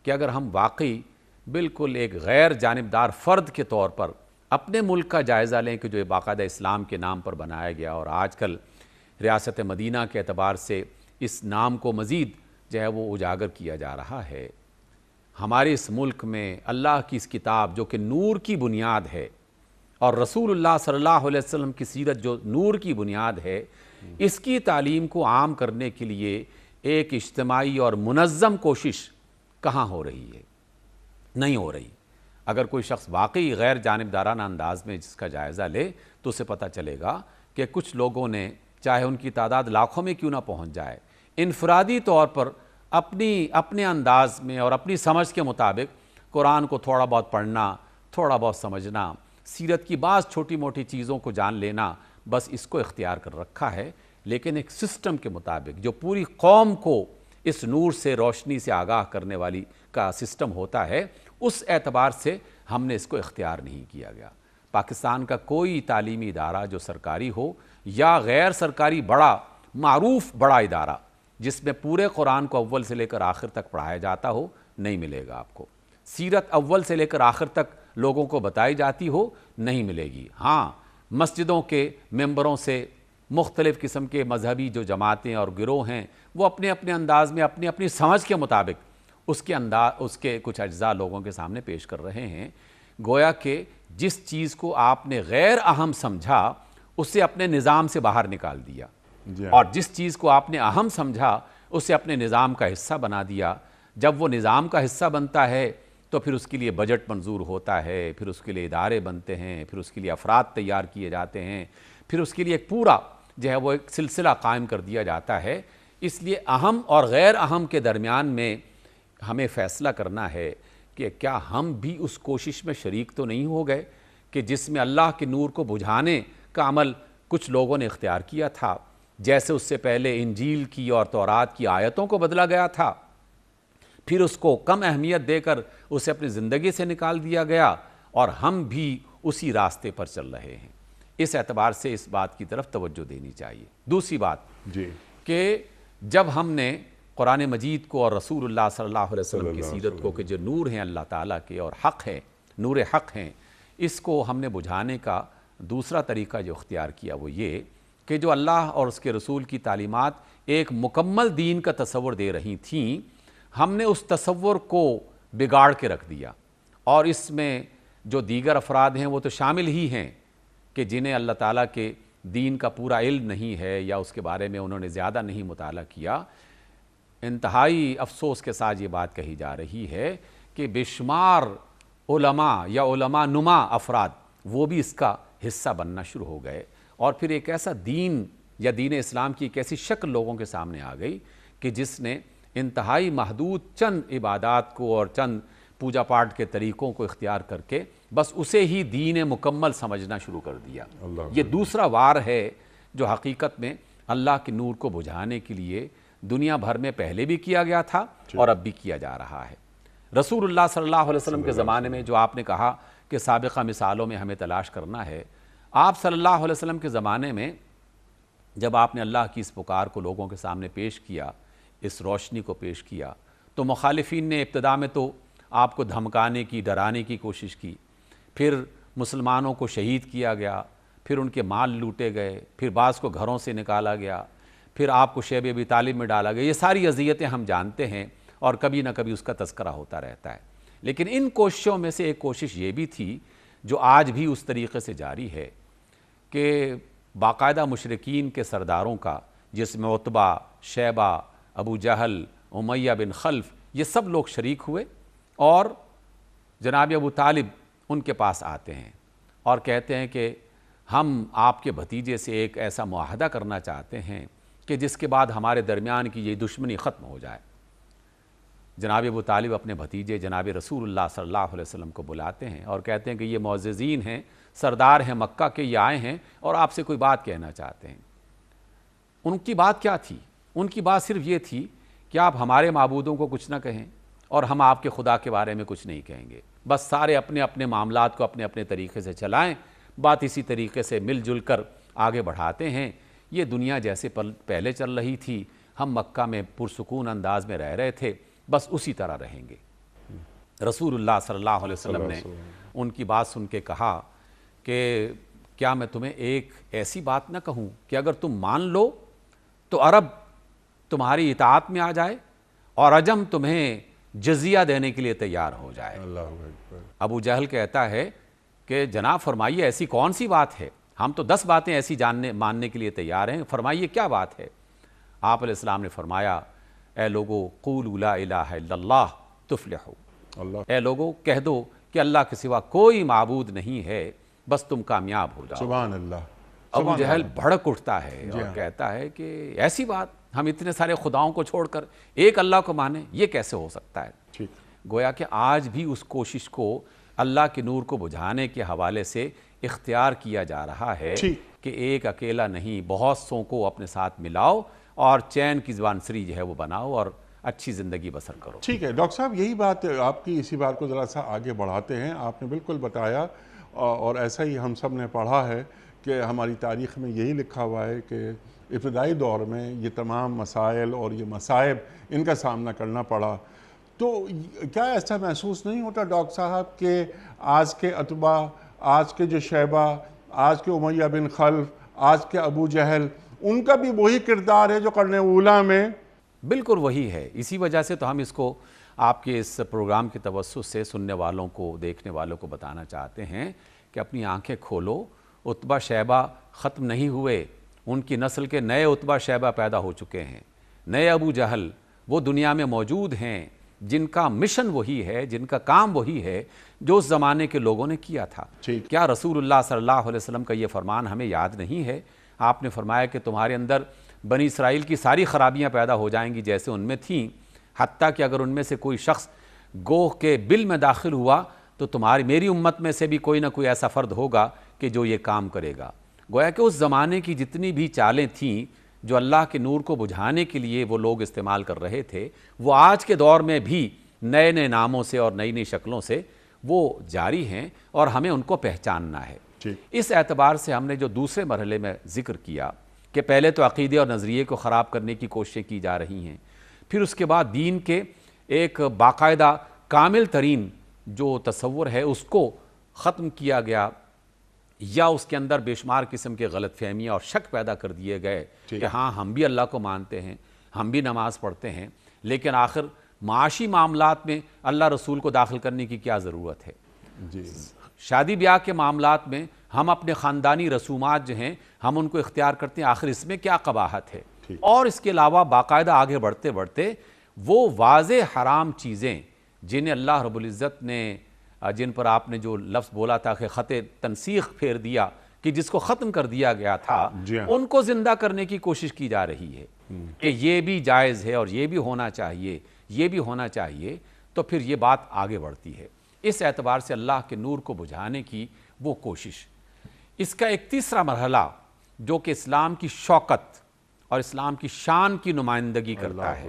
کہ اگر ہم واقعی بالکل ایک غیر جانبدار فرد کے طور پر اپنے ملک کا جائزہ لیں کہ جو باقاعدہ اسلام کے نام پر بنایا گیا، اور آج کل ریاست مدینہ کے اعتبار سے اس نام کو مزید جو ہے وہ اجاگر کیا جا رہا ہے، ہمارے اس ملک میں اللہ کی اس کتاب جو کہ نور کی بنیاد ہے، اور رسول اللہ صلی اللہ علیہ وسلم کی سیرت جو نور کی بنیاد ہے، اس کی تعلیم کو عام کرنے کے لیے ایک اجتماعی اور منظم کوشش کہاں ہو رہی ہے؟ نہیں ہو رہی۔ اگر کوئی شخص واقعی غیر جانبدارانہ انداز میں جس کا جائزہ لے تو اسے پتہ چلے گا کہ کچھ لوگوں نے، چاہے ان کی تعداد لاکھوں میں کیوں نہ پہنچ جائے، انفرادی طور پر اپنے انداز میں اور اپنی سمجھ کے مطابق قرآن کو تھوڑا بہت پڑھنا، تھوڑا بہت سمجھنا، سیرت کی بعض چھوٹی موٹی چیزوں کو جان لینا، بس اس کو اختیار کر رکھا ہے۔ لیکن ایک سسٹم کے مطابق جو پوری قوم کو اس نور سے، روشنی سے آگاہ کرنے والی کا سسٹم ہوتا ہے، اس اعتبار سے ہم نے اس کو اختیار نہیں کیا گیا۔ پاکستان کا کوئی تعلیمی ادارہ جو سرکاری ہو یا غیر سرکاری معروف بڑا ادارہ جس میں پورے قرآن کو اول سے لے کر آخر تک پڑھایا جاتا ہو، نہیں ملے گا آپ کو۔ سیرت اول سے لے کر آخر تک لوگوں کو بتائی جاتی ہو، نہیں ملے گی۔ ہاں، مسجدوں کے ممبروں سے مختلف قسم کے مذہبی جو جماعتیں اور گروہ ہیں، وہ اپنے اپنے انداز میں اپنی اپنی سمجھ کے مطابق اس کے کچھ اجزاء لوگوں کے سامنے پیش کر رہے ہیں۔ گویا کہ جس چیز کو آپ نے غیر اہم سمجھا، اسے اپنے نظام سے باہر نکال دیا، اور جس چیز کو آپ نے اہم سمجھا اسے اپنے نظام کا حصہ بنا دیا۔ جب وہ نظام کا حصہ بنتا ہے تو پھر اس کے لیے بجٹ منظور ہوتا ہے، پھر اس کے لیے ادارے بنتے ہیں، پھر اس کے لیے افراد تیار کیے جاتے ہیں، پھر اس کے لیے ایک پورا جو ہے وہ ایک سلسلہ قائم کر دیا جاتا ہے۔ اس لیے اہم اور غیر اہم کے درمیان میں ہمیں فیصلہ کرنا ہے کہ کیا ہم بھی اس کوشش میں شریک تو نہیں ہو گئے کہ جس میں اللہ کے نور کو بجھانے کا عمل کچھ لوگوں نے اختیار کیا تھا، جیسے اس سے پہلے انجیل کی اور تورات کی آیتوں کو بدلا گیا تھا، پھر اس کو کم اہمیت دے کر اسے اپنی زندگی سے نکال دیا گیا، اور ہم بھی اسی راستے پر چل رہے ہیں۔ اس اعتبار سے اس بات کی طرف توجہ دینی چاہیے۔ دوسری بات کہ جب ہم نے قرآن مجید کو اور رسول اللہ صلی اللہ علیہ وسلم کی سیرت کو کہ جو نور ہیں اللہ تعالیٰ کے اور حق ہے، نور حق ہیں، اس کو ہم نے بجھانے کا دوسرا طریقہ جو اختیار کیا وہ یہ کہ جو اللہ اور اس کے رسول کی تعلیمات ایک مکمل دین کا تصور دے رہی تھیں، ہم نے اس تصور کو بگاڑ کے رکھ دیا، اور اس میں جو دیگر افراد ہیں وہ تو شامل ہی ہیں کہ جنہیں اللہ تعالیٰ کے دین کا پورا علم نہیں ہے یا اس کے بارے میں انہوں نے زیادہ نہیں مطالعہ کیا۔ انتہائی افسوس کے ساتھ یہ بات کہی جا رہی ہے کہ بے شمار علماء یا علماء نما افراد وہ بھی اس کا حصہ بننا شروع ہو گئے، اور پھر ایک ایسا دین یا دین اسلام کی ایک ایسی شکل لوگوں کے سامنے آ گئی کہ جس نے انتہائی محدود چند عبادات کو اور چند پوجا پاٹ کے طریقوں کو اختیار کر کے بس اسے ہی دین مکمل سمجھنا شروع کر دیا۔ یہ دوسرا وار ہے جو حقیقت میں اللہ کے نور کو بجھانے کے لیے دنیا بھر میں پہلے بھی کیا گیا تھا اور اب بھی کیا جا رہا ہے۔ رسول اللہ صلی اللہ علیہ وسلم کے زمانے میں جو آپ نے کہا کہ سابقہ مثالوں میں ہمیں تلاش کرنا ہے، آپ صلی اللہ علیہ وسلم کے زمانے میں جب آپ نے اللہ کی اس پکار کو لوگوں کے سامنے پیش کیا، اس روشنی کو پیش کیا، تو مخالفین نے ابتدا میں تو آپ کو دھمکانے کی، ڈرانے کی کوشش کی، پھر مسلمانوں کو شہید کیا گیا، پھر ان کے مال لوٹے گئے، پھر بعض کو گھروں سے نکالا گیا، پھر آپ کو شیب ابی طالب میں ڈالا گیا۔ یہ ساری اذیتیں ہم جانتے ہیں اور کبھی نہ کبھی اس کا تذکرہ ہوتا رہتا ہے۔ لیکن ان کوششوں میں سے ایک کوشش یہ بھی تھی جو آج بھی اس طریقے سے جاری ہے کہ باقاعدہ مشرکین کے سرداروں کا، جس میں عتبہ، شیبہ، ابو جہل، امیہ بن خلف، یہ سب لوگ شریک ہوئے، اور جناب ابو طالب ان کے پاس آتے ہیں اور کہتے ہیں کہ ہم آپ کے بھتیجے سے ایک ایسا معاہدہ کرنا چاہتے ہیں کہ جس کے بعد ہمارے درمیان کی یہ دشمنی ختم ہو جائے۔ جناب ابو طالب اپنے بھتیجے جناب رسول اللہ صلی اللہ علیہ وسلم کو بلاتے ہیں اور کہتے ہیں کہ یہ معززین ہیں، سردار ہیں مکہ کے، یہ آئے ہیں اور آپ سے کوئی بات کہنا چاہتے ہیں۔ ان کی بات کیا تھی؟ ان کی بات صرف یہ تھی کہ آپ ہمارے معبودوں کو کچھ نہ کہیں اور ہم آپ کے خدا کے بارے میں کچھ نہیں کہیں گے، بس سارے اپنے اپنے معاملات کو اپنے اپنے طریقے سے چلائیں، بات اسی طریقے سے مل جل کر آگے بڑھاتے ہیں۔ یہ دنیا جیسے پہلے چل رہی تھی، ہم مکہ میں پرسکون انداز میں رہ رہے تھے، بس اسی طرح رہیں گے۔ رسول اللہ صلی اللہ علیہ وسلم نے ان کی بات سن کے کہا کہ کیا میں تمہیں ایک ایسی بات نہ کہوں کہ اگر تم مان لو تو عرب تمہاری اطاعت میں آ جائے اور عجم تمہیں جزیہ دینے کے لیے تیار ہو جائے۔ اللہ اکبر۔ ابو جہل کہتا ہے کہ جناب فرمائیے ایسی کون سی بات ہے، ہم تو 10 باتیں ایسی ماننے کے لیے تیار ہیں، فرمائیے کیا بات ہے۔ آپ علیہ السلام نے فرمایا اے لوگو قولوا لا الہ الا اللہ تفلحوا، اللہ، اے لوگو کہہ دو کہ اللہ کے سوا کوئی معبود نہیں ہے، بس تم کامیاب ہو جاؤ۔ سبحان اللہ۔ ابو جہل بھڑک اٹھتا ہے اور ہاں۔ کہتا ہے کہ ایسی بات، ہم اتنے سارے خداؤں کو چھوڑ کر ایک اللہ کو مانیں، یہ کیسے ہو سکتا ہے؟ ٹھیک۔ گویا کہ آج بھی اس کوشش کو اللہ کے نور کو بجھانے کے حوالے سے اختیار کیا جا رہا ہے کہ ایک اکیلا نہیں، بہت سوں کو اپنے ساتھ ملاؤ اور چین کی زبان سری جو ہے وہ بناؤ اور اچھی زندگی بسر کرو۔ ٹھیک ہے ڈاکٹر صاحب، یہی بات آپ کی، اسی بات کو ذرا سا آگے بڑھاتے ہیں۔ آپ نے بالکل بتایا اور ایسا ہی ہم سب نے پڑھا ہے کہ ہماری تاریخ میں یہی لکھا ہوا ہے کہ ابتدائی دور میں یہ تمام مسائل اور یہ مصائب ان کا سامنا کرنا پڑا۔ تو کیا ایسا محسوس نہیں ہوتا ڈاکٹر صاحب کہ آج کے اتباع، آج کے جو شیبہ، آج کے امیہ بن خلف، آج کے ابو جہل، ان کا بھی وہی کردار ہے جو قرن اولیٰ میں؟ بالکل وہی ہے، اسی وجہ سے تو ہم اس کو آپ کے اس پروگرام کے توسط سے سننے والوں کو، دیکھنے والوں کو بتانا چاہتے ہیں کہ اپنی آنکھیں کھولو، اتبا شیبہ ختم نہیں ہوئے، ان کی نسل کے نئے اتبا شیبہ پیدا ہو چکے ہیں، نئے ابو جہل وہ دنیا میں موجود ہیں جن کا مشن وہی ہے، جن کا کام وہی ہے جو اس زمانے کے لوگوں نے کیا تھا۔ کیا رسول اللہ صلی اللہ علیہ وسلم کا یہ فرمان ہمیں یاد نہیں ہے؟ آپ نے فرمایا کہ تمہارے اندر بنی اسرائیل کی ساری خرابیاں پیدا ہو جائیں گی جیسے ان میں تھیں، حتیٰ کہ اگر ان میں سے کوئی شخص گوہ کے بل میں داخل ہوا تو میری امت میں سے بھی کوئی نہ کوئی ایسا فرد ہوگا کہ جو یہ کام کرے گا۔ گویا کہ اس زمانے کی جتنی بھی چالیں تھیں جو اللہ کے نور کو بجھانے کے لیے وہ لوگ استعمال کر رہے تھے، وہ آج کے دور میں بھی نئے نئے ناموں سے اور نئی نئی شکلوں سے وہ جاری ہیں اور ہمیں ان کو پہچاننا ہے۔ اس اعتبار سے ہم نے جو دوسرے مرحلے میں ذکر کیا کہ پہلے تو عقیدے اور نظریے کو خراب کرنے کی کوششیں کی جا رہی ہیں، پھر اس کے بعد دین کے ایک باقاعدہ کامل ترین جو تصور ہے اس کو ختم کیا گیا، یا اس کے اندر بے شمار قسم کے غلط فہمیاں اور شک پیدا کر دیے گئے کہ ہاں ہم بھی اللہ کو مانتے ہیں، ہم بھی نماز پڑھتے ہیں، لیکن آخر معاشی معاملات میں اللہ رسول کو داخل کرنے کی کیا ضرورت ہے؟ شادی بیاہ کے معاملات میں ہم اپنے خاندانی رسومات جو ہیں ہم ان کو اختیار کرتے ہیں، آخر اس میں کیا قباحت ہے؟ اور اس کے علاوہ باقاعدہ آگے بڑھتے بڑھتے وہ واضح حرام چیزیں جنہیں اللہ رب العزت نے، جن پر آپ نے جو لفظ بولا تھا کہ خط تنسیخ پھیر دیا، کہ جس کو ختم کر دیا گیا تھا، ان کو زندہ کرنے کی کوشش کی جا رہی ہے کہ یہ بھی جائز ہے اور یہ بھی ہونا چاہیے، یہ بھی ہونا چاہیے، تو پھر یہ بات آگے بڑھتی ہے۔ اس اعتبار سے اللہ کے نور کو بجھانے کی وہ کوشش، اس کا ایک تیسرا مرحلہ جو کہ اسلام کی شوکت اور اسلام کی شان کی نمائندگی کرتا ہے۔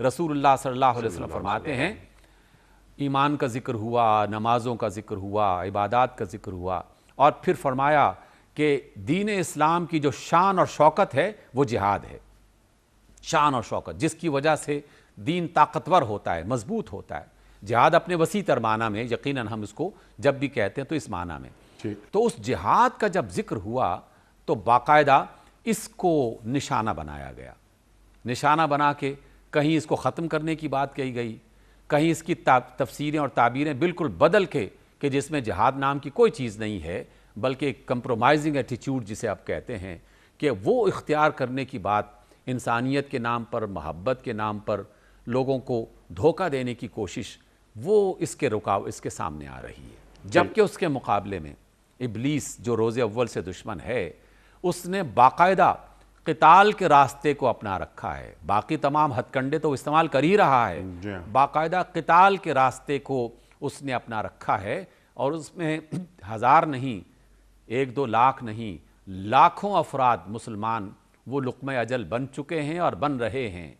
رسول اللہ صلی اللہ علیہ وسلم فرماتے ہیں ایمان کا ذکر ہوا، نمازوں کا ذکر ہوا، عبادات کا ذکر ہوا، اور پھر فرمایا کہ دین اسلام کی جو شان اور شوکت ہے وہ جہاد ہے۔ شان اور شوکت جس کی وجہ سے دین طاقتور ہوتا ہے، مضبوط ہوتا ہے۔ جہاد اپنے وسیع تر معنی میں، یقیناً ہم اس کو جب بھی کہتے ہیں تو اس معنی میں، تو اس جہاد کا جب ذکر ہوا تو باقاعدہ اس کو نشانہ بنایا گیا، نشانہ بنا کے کہیں اس کو ختم کرنے کی بات کہی گئی، کہیں اس کی تفسیریں اور تعبیریں بالکل بدل کے کہ جس میں جہاد نام کی کوئی چیز نہیں ہے بلکہ ایک کمپرومائزنگ ایٹیچیوڈ جسے آپ کہتے ہیں کہ وہ اختیار کرنے کی بات، انسانیت کے نام پر، محبت کے نام پر لوگوں کو دھوکہ دینے کی کوشش، وہ اس کے سامنے آ رہی ہے۔ جبکہ اس کے مقابلے میں ابلیس جو روز اول سے دشمن ہے، اس نے باقاعدہ قتال کے راستے کو اپنا رکھا ہے، باقی تمام ہتھ کنڈے تو استعمال کر ہی رہا ہے، باقاعدہ قتال کے راستے کو اس نے اپنا رکھا ہے، اور اس میں 1000 نہیں، 1-2 لاکھ نہیں، لاکھوں افراد مسلمان وہ لقمہ اجل بن چکے ہیں اور بن رہے ہیں۔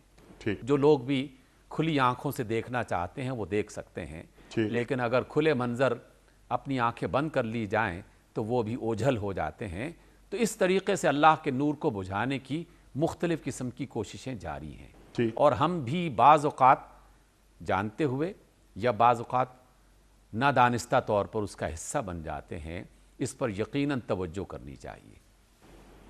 جو لوگ بھی کھلی آنکھوں سے دیکھنا چاہتے ہیں وہ دیکھ سکتے ہیں، لیکن اگر کھلے منظر اپنی آنکھیں بند کر لی جائیں تو وہ بھی اوجھل ہو جاتے ہیں۔ تو اس طریقے سے اللہ کے نور کو بجھانے کی مختلف قسم کی کوششیں جاری ہیں، اور ہم بھی بعض اوقات جانتے ہوئے یا بعض اوقات نادانستہ طور پر اس کا حصہ بن جاتے ہیں۔ اس پر یقیناً توجہ کرنی چاہیے۔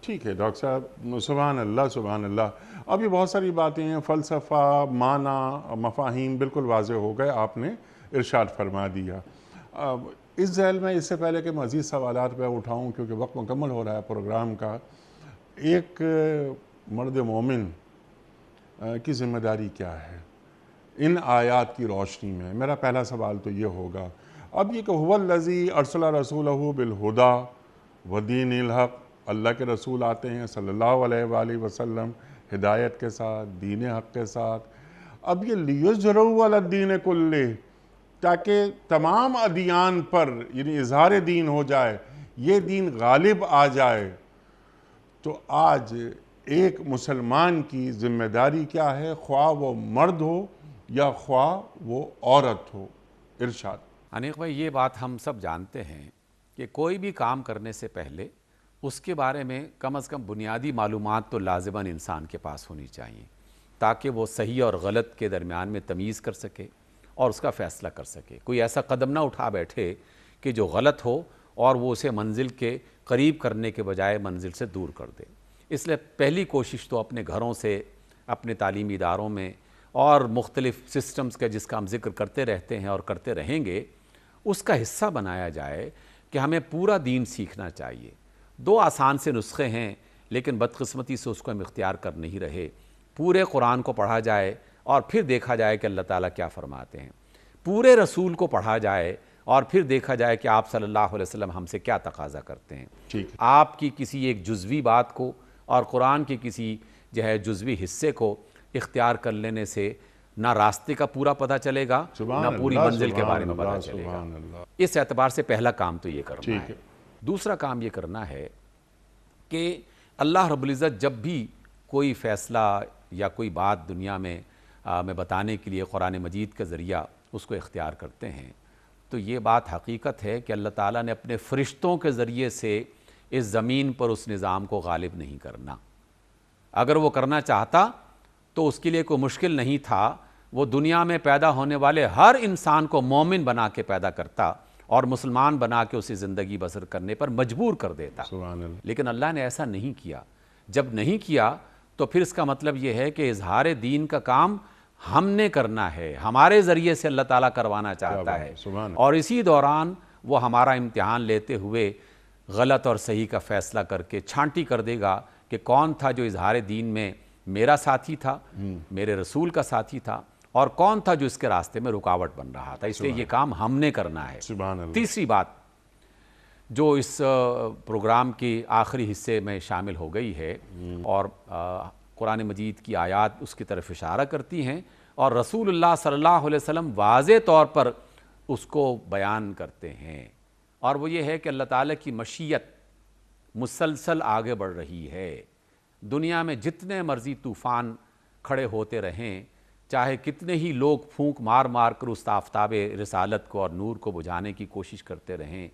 ٹھیک ہے ڈاکٹر صاحب، سبحان اللہ سبحان اللہ۔ اب یہ بہت ساری باتیں ہیں، فلسفہ، معنی، مفاہیم بالکل واضح ہو گئے، آپ نے ارشاد فرما دیا۔ اب اس ذیل میں اس سے پہلے کہ مزید سوالات پہ اٹھاؤں کیونکہ وقت مکمل ہو رہا ہے پروگرام کا، ایک مرد مومن کی ذمہ داری کیا ہے ان آیات کی روشنی میں؟ میرا پہلا سوال تو یہ ہوگا۔ اب یہ کہ هو الذی ارسل رسولہ بالہدی ودین الحق، اللہ کے رسول آتے ہیں صلی اللہ علیہ وآلہ وسلم ہدایت کے ساتھ، دین حق کے ساتھ۔ اب یہ لیظہرہ علی الدین کلہ، تاکہ تمام ادیان پر یعنی اظہار دین ہو جائے، یہ دین غالب آ جائے۔ تو آج ایک مسلمان کی ذمہ داری کیا ہے، خواہ وہ مرد ہو یا خواہ وہ عورت ہو؟ ارشاد۔ انیق بھائی، یہ بات ہم سب جانتے ہیں کہ کوئی بھی کام کرنے سے پہلے اس کے بارے میں کم از کم بنیادی معلومات تو لازماً انسان کے پاس ہونی چاہیے، تاکہ وہ صحیح اور غلط کے درمیان میں تمیز کر سکے اور اس کا فیصلہ کر سکے۔ کوئی ایسا قدم نہ اٹھا بیٹھے کہ جو غلط ہو اور وہ اسے منزل کے قریب کرنے کے بجائے منزل سے دور کر دے۔ اس لیے پہلی کوشش تو اپنے گھروں سے، اپنے تعلیمی اداروں میں اور مختلف سسٹمز کا جس کا ہم ذکر کرتے رہتے ہیں اور کرتے رہیں گے، اس کا حصہ بنایا جائے کہ ہمیں پورا دین سیکھنا چاہیے۔ دو آسان سے نسخے ہیں، لیکن بدقسمتی سے اس کو ہم اختیار کر نہیں رہے۔ پورے قرآن کو پڑھا جائے اور پھر دیکھا جائے کہ اللہ تعالیٰ کیا فرماتے ہیں۔ پورے رسول کو پڑھا جائے اور پھر دیکھا جائے کہ آپ صلی اللہ علیہ وسلم ہم سے کیا تقاضا کرتے ہیں۔ ٹھیک ہے۔ آپ کی کسی ایک جزوی بات کو اور قرآن کے کسی جزوی حصے کو اختیار کر لینے سے نہ راستے کا پورا پتہ چلے گا، نہ پوری منزل کے بارے میں پتہ چلے گا۔ اس اعتبار سے پہلا کام تو یہ کرنا ہے۔ دوسرا کام یہ کرنا ہے کہ اللہ رب العزت جب بھی کوئی فیصلہ یا کوئی بات دنیا میں بتانے کے لیے قرآن مجید کا ذریعہ اس کو اختیار کرتے ہیں، تو یہ بات حقیقت ہے کہ اللہ تعالیٰ نے اپنے فرشتوں کے ذریعے سے اس زمین پر اس نظام کو غالب نہیں کرنا۔ اگر وہ کرنا چاہتا تو اس کے لیے کوئی مشکل نہیں تھا، وہ دنیا میں پیدا ہونے والے ہر انسان کو مومن بنا کے پیدا کرتا اور مسلمان بنا کے اسے زندگی بسر کرنے پر مجبور کر دیتا۔ سبحان اللہ۔ لیکن اللہ نے ایسا نہیں کیا۔ جب نہیں کیا تو پھر اس کا مطلب یہ ہے کہ اظہار دین کا کام ہم نے کرنا ہے، ہمارے ذریعے سے اللہ تعالیٰ کروانا چاہتا ہے، اور اسی دوران وہ ہمارا امتحان لیتے ہوئے غلط اور صحیح کا فیصلہ کر کے چھانٹی کر دے گا کہ کون تھا جو اظہار دین میں میرا ساتھی تھا، میرے رسول کا ساتھی تھا، اور کون تھا جو اس کے راستے میں رکاوٹ بن رہا تھا۔ اس لیے یہ کام ہم نے کرنا ہے۔ سبحان اللہ۔ تیسری بات جو اس پروگرام کے آخری حصے میں شامل ہو گئی ہے اور قرآن مجید کی آیات اس کی طرف اشارہ کرتی ہیں اور رسول اللہ صلی اللہ علیہ وسلم واضح طور پر اس کو بیان کرتے ہیں، اور وہ یہ ہے کہ اللہ تعالیٰ کی مشیت مسلسل آگے بڑھ رہی ہے۔ دنیا میں جتنے مرضی طوفان کھڑے ہوتے رہیں، چاہے کتنے ہی لوگ پھونک مار مار کر اس آفتاب رسالت کو اور نور کو بجھانے کی کوشش کرتے رہیں،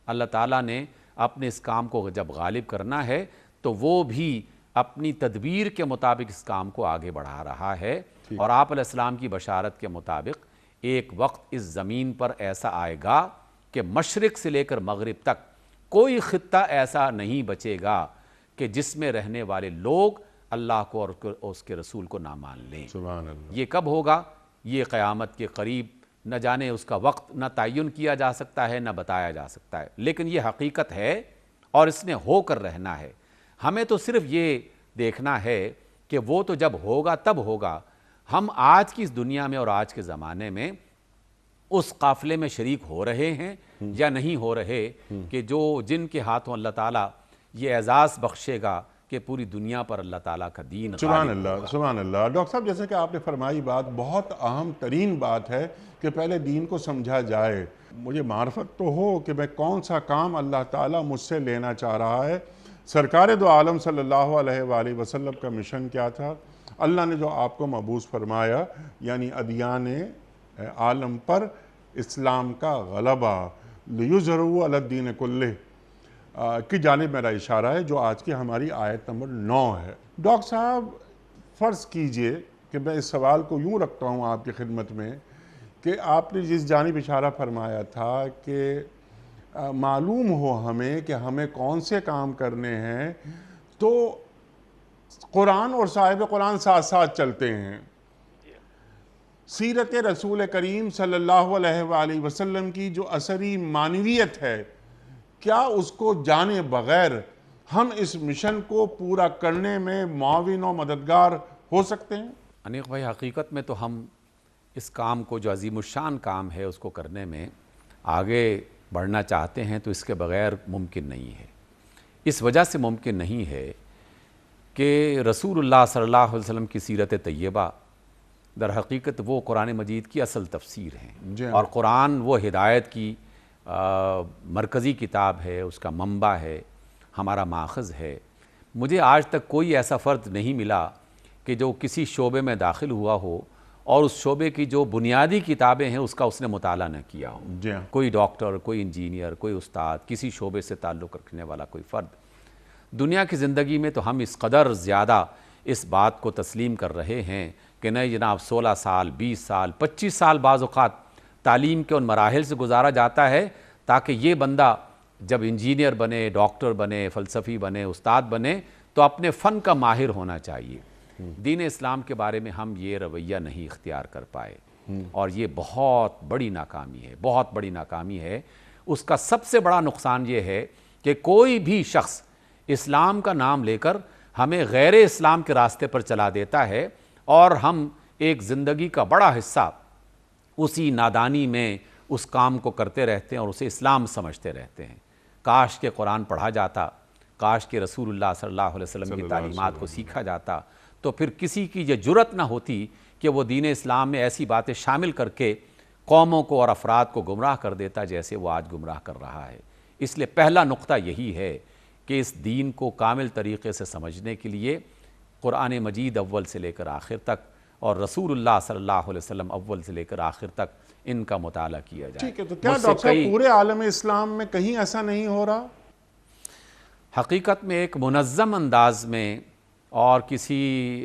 اللہ تعالیٰ نے اپنے اس کام کو جب غالب کرنا ہے تو وہ بھی اپنی تدبیر کے مطابق اس کام کو آگے بڑھا رہا ہے۔ اور آپ علیہ السلام کی بشارت کے مطابق ایک وقت اس زمین پر ایسا آئے گا کہ مشرق سے لے کر مغرب تک کوئی خطہ ایسا نہیں بچے گا کہ جس میں رہنے والے لوگ اللہ کو اور اس کے رسول کو نہ مان لیں۔ سبحان اللہ۔ یہ کب ہوگا؟ یہ قیامت کے قریب، نہ جانے اس کا وقت نہ تعین کیا جا سکتا ہے نہ بتایا جا سکتا ہے، لیکن یہ حقیقت ہے اور اس نے ہو کر رہنا ہے۔ ہمیں تو صرف یہ دیکھنا ہے کہ وہ تو جب ہوگا تب ہوگا، ہم آج کی اس دنیا میں اور آج کے زمانے میں اس قافلے میں شریک ہو رہے ہیں یا نہیں ہو رہے کہ جن کے ہاتھوں اللہ تعالیٰ یہ اعزاز بخشے گا کہ پوری دنیا پر اللہ تعالیٰ کا دین غالب سبحان اللہ سبحان اللہ۔ ڈاکٹر صاحب، جیسے کہ آپ نے فرمائی بات بہت اہم ترین بات ہے کہ پہلے دین کو سمجھا جائے، مجھے معرفت تو ہو کہ میں کون سا کام اللہ تعالیٰ مجھ سے لینا چاہ رہا ہے۔ سرکار دو عالم صلی اللہ علیہ وآلہ وسلم کا مشن کیا تھا؟ اللہ نے جو آپ کو مبعوث فرمایا، یعنی ادیان عالم پر اسلام کا غلبہ، لیظہرہ علی الدین کلہ کی جانب میرا اشارہ ہے، جو آج کی ہماری آیت نمبر 9 ہے۔ ڈاکٹر صاحب، فرض کیجئے کہ میں اس سوال کو یوں رکھتا ہوں آپ کی خدمت میں کہ آپ نے جس جانب اشارہ فرمایا تھا کہ معلوم ہو ہمیں کہ ہمیں کون سے کام کرنے ہیں، تو قرآن اور صاحب قرآن ساتھ ساتھ چلتے ہیں. سیرت رسول کریم صلی اللہ علیہ وآلہ وسلم کی جو اثری معنویت ہے، کیا اس کو جانے بغیر ہم اس مشن کو پورا کرنے میں معاون و مددگار ہو سکتے ہیں؟ انیق بھائی، حقیقت میں تو ہم اس کام کو، جو عظیم الشان کام ہے، اس کو کرنے میں آگے بڑھنا چاہتے ہیں تو اس کے بغیر ممکن نہیں ہے. اس وجہ سے ممکن نہیں ہے کہ رسول اللہ صلی اللہ علیہ وسلم کی سیرت طیبہ در حقیقت وہ قرآن مجید کی اصل تفسیر ہیں، اور قرآن وہ ہدایت کی مرکزی کتاب ہے، اس کا منبع ہے، ہمارا ماخذ ہے. مجھے آج تک کوئی ایسا فرد نہیں ملا کہ جو کسی شعبے میں داخل ہوا ہو اور اس شعبے کی جو بنیادی کتابیں ہیں اس کا اس نے مطالعہ نہ کیا ہو. کوئی ڈاکٹر، کوئی انجینئر، کوئی استاد، کسی شعبے سے تعلق رکھنے والا کوئی فرد. دنیا کی زندگی میں تو ہم اس قدر زیادہ اس بات کو تسلیم کر رہے ہیں کہ نہیں جناب، 16 سال، 20 سال، 25 سال بعض اوقات تعلیم کے ان مراحل سے گزارا جاتا ہے تاکہ یہ بندہ جب انجینئر بنے، ڈاکٹر بنے، فلسفی بنے، استاد بنے تو اپنے فن کا ماہر ہونا چاہیے. دین اسلام کے بارے میں ہم یہ رویہ نہیں اختیار کر پائے، اور یہ بہت بڑی ناکامی ہے، بہت بڑی ناکامی ہے. اس کا سب سے بڑا نقصان یہ ہے کہ کوئی بھی شخص اسلام کا نام لے کر ہمیں غیر اسلام کے راستے پر چلا دیتا ہے، اور ہم ایک زندگی کا بڑا حصہ اسی نادانی میں اس کام کو کرتے رہتے ہیں اور اسے اسلام سمجھتے رہتے ہیں. کاش کہ قرآن پڑھا جاتا، کاش کہ رسول اللہ صلی اللہ علیہ وسلم کی تعلیمات کو سیکھا جاتا، تو پھر کسی کی یہ جرأت نہ ہوتی کہ وہ دین اسلام میں ایسی باتیں شامل کر کے قوموں کو اور افراد کو گمراہ کر دیتا جیسے وہ آج گمراہ کر رہا ہے. اس لیے پہلا نقطہ یہی ہے کہ اس دین کو کامل طریقے سے سمجھنے کے لیے قرآن مجید اول سے لے کر آخر تک اور رسول اللہ صلی اللہ علیہ وسلم اول سے لے کر آخر تک ان کا مطالعہ کیا جائے. ٹھیک ہے، تو کیا ڈاکٹر صاحب پورے عالم اسلام میں کہیں ایسا نہیں ہو رہا؟ حقیقت میں ایک منظم انداز میں اور کسی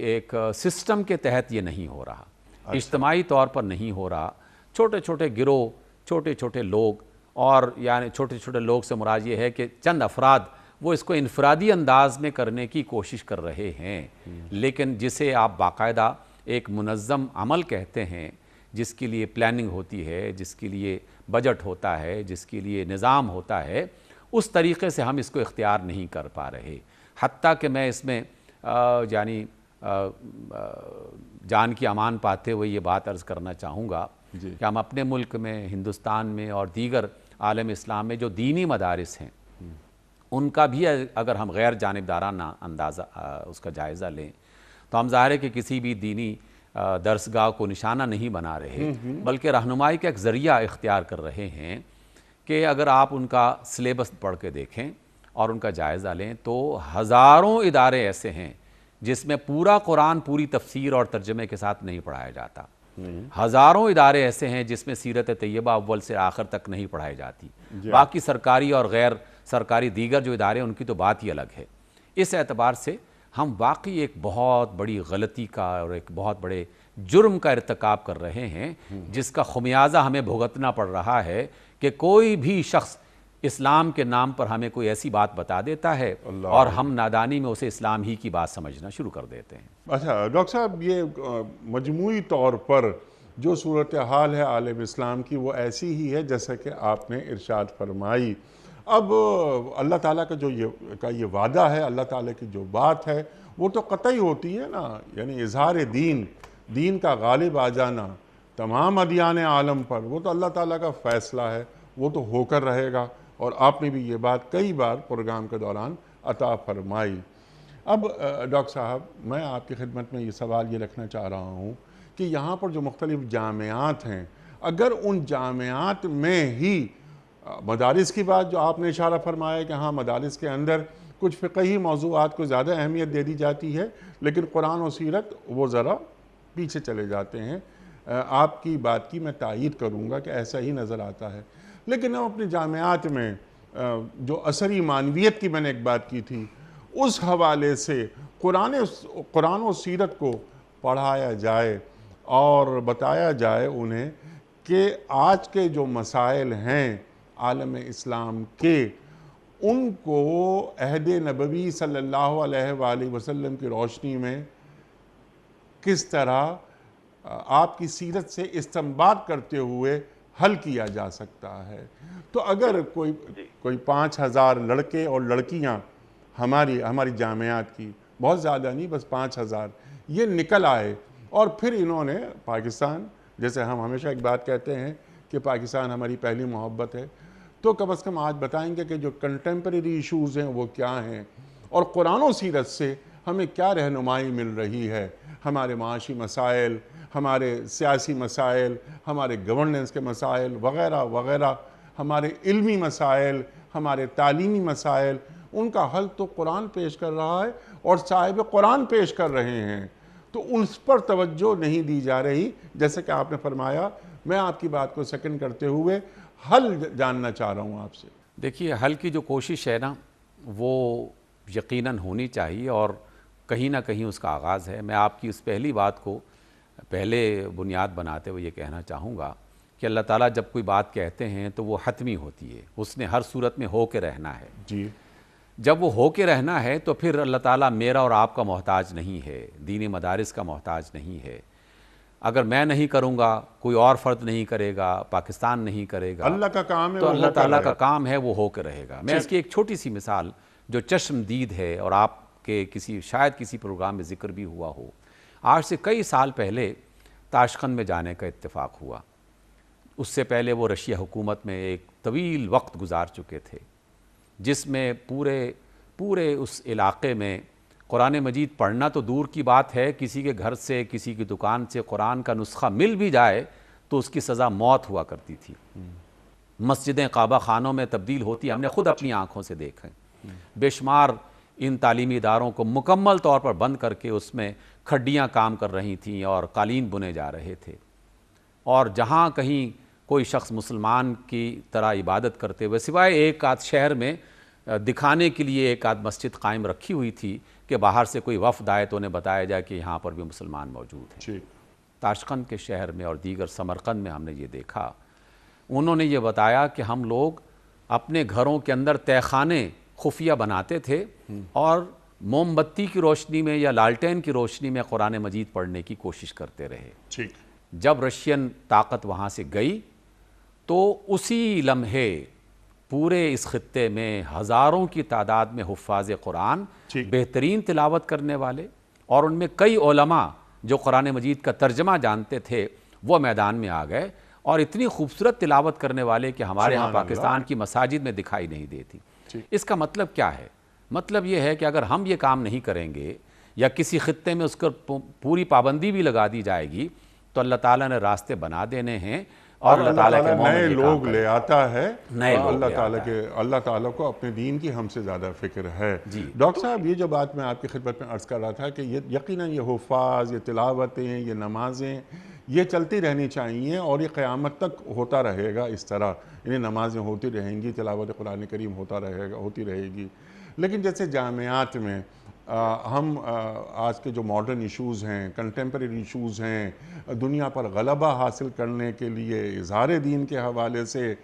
ایک سسٹم کے تحت یہ نہیں ہو رہا. اجتماعی طور پر نہیں ہو رہا. چھوٹے چھوٹے گروہ، چھوٹے چھوٹے لوگ، اور یعنی چھوٹے چھوٹے لوگ سے مراد یہ ہے کہ چند افراد وہ اس کو انفرادی انداز میں کرنے کی کوشش کر رہے ہیں. لیکن جسے آپ باقاعدہ ایک منظم عمل کہتے ہیں، جس کے لیے پلاننگ ہوتی ہے، جس کے لیے بجٹ ہوتا ہے، جس کے لیے نظام ہوتا ہے، اس طریقے سے ہم اس کو اختیار نہیں کر پا رہے. حتیٰ کہ میں اس میں یعنی جان کی امان پاتے ہوئے یہ بات عرض کرنا چاہوں گا کہ ہم اپنے ملک میں، ہندوستان میں اور دیگر عالم اسلام میں جو دینی مدارس ہیں ان کا بھی اگر ہم غیر جانبدارانہ اندازہ اس کا جائزہ لیں تو ہم ظاہر ہے کہ کسی بھی دینی درسگاہ کو نشانہ نہیں بنا رہے، بلکہ رہنمائی کا ایک ذریعہ اختیار کر رہے ہیں. کہ اگر آپ ان کا سلیبس پڑھ کے دیکھیں اور ان کا جائزہ لیں تو ہزاروں ادارے ایسے ہیں جس میں پورا قرآن پوری تفسیر اور ترجمے کے ساتھ نہیں پڑھایا جاتا. ہزاروں ادارے ایسے ہیں جس میں سیرت طیبہ اول سے آخر تک نہیں پڑھائی جاتی. باقی سرکاری اور غیر سرکاری دیگر جو ادارے ان کی تو بات ہی الگ ہے. اس اعتبار سے ہم واقعی ایک بہت بڑی غلطی کا اور ایک بہت بڑے جرم کا ارتکاب کر رہے ہیں، جس کا خمیازہ ہمیں بھگتنا پڑ رہا ہے کہ کوئی بھی شخص اسلام کے نام پر ہمیں کوئی ایسی بات بتا دیتا ہے اور ہم نادانی میں اسے اسلام ہی کی بات سمجھنا شروع کر دیتے ہیں. اچھا ڈاکٹر صاحب، یہ مجموعی طور پر جو صورتحال ہے عالم اسلام کی وہ ایسی ہی ہے جیسا کہ آپ نے ارشاد فرمائی. اب اللہ تعالیٰ کا یہ وعدہ ہے، اللہ تعالیٰ کی جو بات ہے وہ تو قطعی ہوتی ہے نا. یعنی اظہار دین کا غالب آ جانا تمام ادیان عالم پر، وہ تو اللہ تعالیٰ کا فیصلہ ہے، وہ تو ہو کر رہے گا. اور آپ نے بھی یہ بات کئی بار پروگرام کے دوران عطا فرمائی. اب ڈاکٹر صاحب، میں آپ کی خدمت میں یہ سوال یہ رکھنا چاہ رہا ہوں کہ یہاں پر جو مختلف جامعات ہیں، اگر ان جامعات میں ہی مدارس کی بات جو آپ نے اشارہ فرمایا کہ ہاں مدارس کے اندر کچھ فقہی موضوعات کو زیادہ اہمیت دے دی جاتی ہے، لیکن قرآن و سیرت وہ ذرا پیچھے چلے جاتے ہیں. آپ کی بات کی میں تائید کروں گا کہ ایسا ہی نظر آتا ہے. لیکن ہم اپنے جامعات میں جو اثری معنویت کی میں نے ایک بات کی تھی، اس حوالے سے قرآن و سیرت کو پڑھایا جائے اور بتایا جائے انہیں کہ آج کے جو مسائل ہیں عالم اسلام کے، ان کو عہد نبوی صلی اللہ علیہ وآلہ وسلم کی روشنی میں کس طرح آپ کی سیرت سے استنباط کرتے ہوئے حل کیا جا سکتا ہے. تو اگر کوئی 5,000 لڑکے اور لڑکیاں ہماری جامعات کی، بہت زیادہ نہیں، بس 5,000 یہ نکل آئے، اور پھر انہوں نے پاکستان، جیسے ہم ہمیشہ ایک بات کہتے ہیں کہ پاکستان ہماری پہلی محبت ہے، تو کم از کم آج بتائیں گے کہ جو کنٹمپریری ایشوز ہیں وہ کیا ہیں، اور قرآن و سیرت سے ہمیں کیا رہنمائی مل رہی ہے. ہمارے معاشی مسائل، ہمارے سیاسی مسائل، ہمارے گورننس کے مسائل وغیرہ وغیرہ، ہمارے علمی مسائل، ہمارے تعلیمی مسائل، ان کا حل تو قرآن پیش کر رہا ہے اور صاحب قرآن پیش کر رہے ہیں. تو اس پر توجہ نہیں دی جا رہی. جیسے کہ آپ نے فرمایا، میں آپ کی بات کو سیکنڈ کرتے ہوئے حل جاننا چاہ رہا ہوں آپ سے. دیکھیے، حل کی جو کوشش ہے نا، وہ یقیناً ہونی چاہیے، اور کہیں نہ کہیں اس کا آغاز ہے. میں آپ کی اس پہلی بات کو پہلے بنیاد بناتے ہوئے یہ کہنا چاہوں گا کہ اللہ تعالیٰ جب کوئی بات کہتے ہیں تو وہ حتمی ہوتی ہے، اس نے ہر صورت میں ہو کے رہنا ہے. جی. جب وہ ہو کے رہنا ہے تو پھر اللہ تعالیٰ میرا اور آپ کا محتاج نہیں ہے، دینی مدارس کا محتاج نہیں ہے. اگر میں نہیں کروں گا، کوئی اور فرد نہیں کرے گا، پاکستان نہیں کرے گا، اللہ کا کام ہے، تو وہ اللہ ہو کر تعالیٰ رہے کا گا. کام ہے، وہ ہو کے رہے گا. میں اس کی ایک چھوٹی سی مثال جو چشم دید ہے، اور آپ کے شاید کسی پروگرام میں ذکر بھی ہوا ہو. آج سے کئی سال پہلے تاشقند میں جانے کا اتفاق ہوا. اس سے پہلے وہ رشیا حکومت میں ایک طویل وقت گزار چکے تھے، جس میں پورے اس علاقے میں قرآن مجید پڑھنا تو دور کی بات ہے، کسی کے گھر سے، کسی کی دکان سے قرآن کا نسخہ مل بھی جائے تو اس کی سزا موت ہوا کرتی تھی. مسجدیں کعبہ خانوں میں تبدیل ہوتی، ہم نے خود اپنی آنکھوں سے دیکھا. بے شمار ان تعلیمی اداروں کو مکمل طور پر بند کر کے اس میں کھڈیاں کام کر رہی تھیں اور قالین بنے جا رہے تھے. اور جہاں کہیں کوئی شخص مسلمان کی طرح عبادت کرتے ہوئے، سوائے ایک آدھ شہر میں دکھانے کے لیے ایک آدھ مسجد قائم رکھی ہوئی تھی کہ باہر سے کوئی وفد آئے تو انہیں بتایا جائے کہ یہاں پر بھی مسلمان موجود ہیں. تاشقند کے شہر میں اور دیگر سمرقند میں ہم نے یہ دیکھا. انہوں نے یہ بتایا کہ ہم لوگ اپنے گھروں کے اندر تہہ خانے خفیہ بناتے تھے اور موم بتی کی روشنی میں یا لالٹین کی روشنی میں قرآن مجید پڑھنے کی کوشش کرتے رہے. جب رشین طاقت وہاں سے گئی تو اسی لمحے پورے اس خطے میں ہزاروں کی تعداد میں حفاظ قرآن، بہترین تلاوت کرنے والے، اور ان میں کئی علماء جو قرآن مجید کا ترجمہ جانتے تھے، وہ میدان میں آ گئے، اور اتنی خوبصورت تلاوت کرنے والے کہ ہمارے ہاں پاکستان کی مساجد میں دکھائی نہیں دیتی. اس کا مطلب کیا ہے؟ مطلب یہ ہے کہ اگر ہم یہ کام نہیں کریں گے یا کسی خطے میں اس کو پوری پابندی بھی لگا دی جائے گی تو اللہ تعالیٰ نے راستے بنا دینے ہیں، اور اللہ تعالیٰ کے نئے لوگ لے آتا ہے. اللہ تعالیٰ کو اپنے دین کی ہم سے زیادہ فکر ہے. ڈاکٹر صاحب، یہ جو بات میں آپ کی خدمت میں عرض کر رہا تھا کہ یقیناً یہ حفاظ، یہ تلاوتیں، یہ نمازیں یہ چلتی رہنی چاہیے، اور یہ قیامت تک ہوتا رہے گا. اس طرح انہیں نمازیں ہوتی رہیں گی، تلاوت قرآن کریم ہوتی رہے گی. لیکن جیسے جامعات میں ہم آج کے جو ماڈرن ایشوز ہیں، کنٹمپریری ایشوز ہیں، دنیا پر غلبہ حاصل کرنے کے لیے اظہار دین کے حوالے سے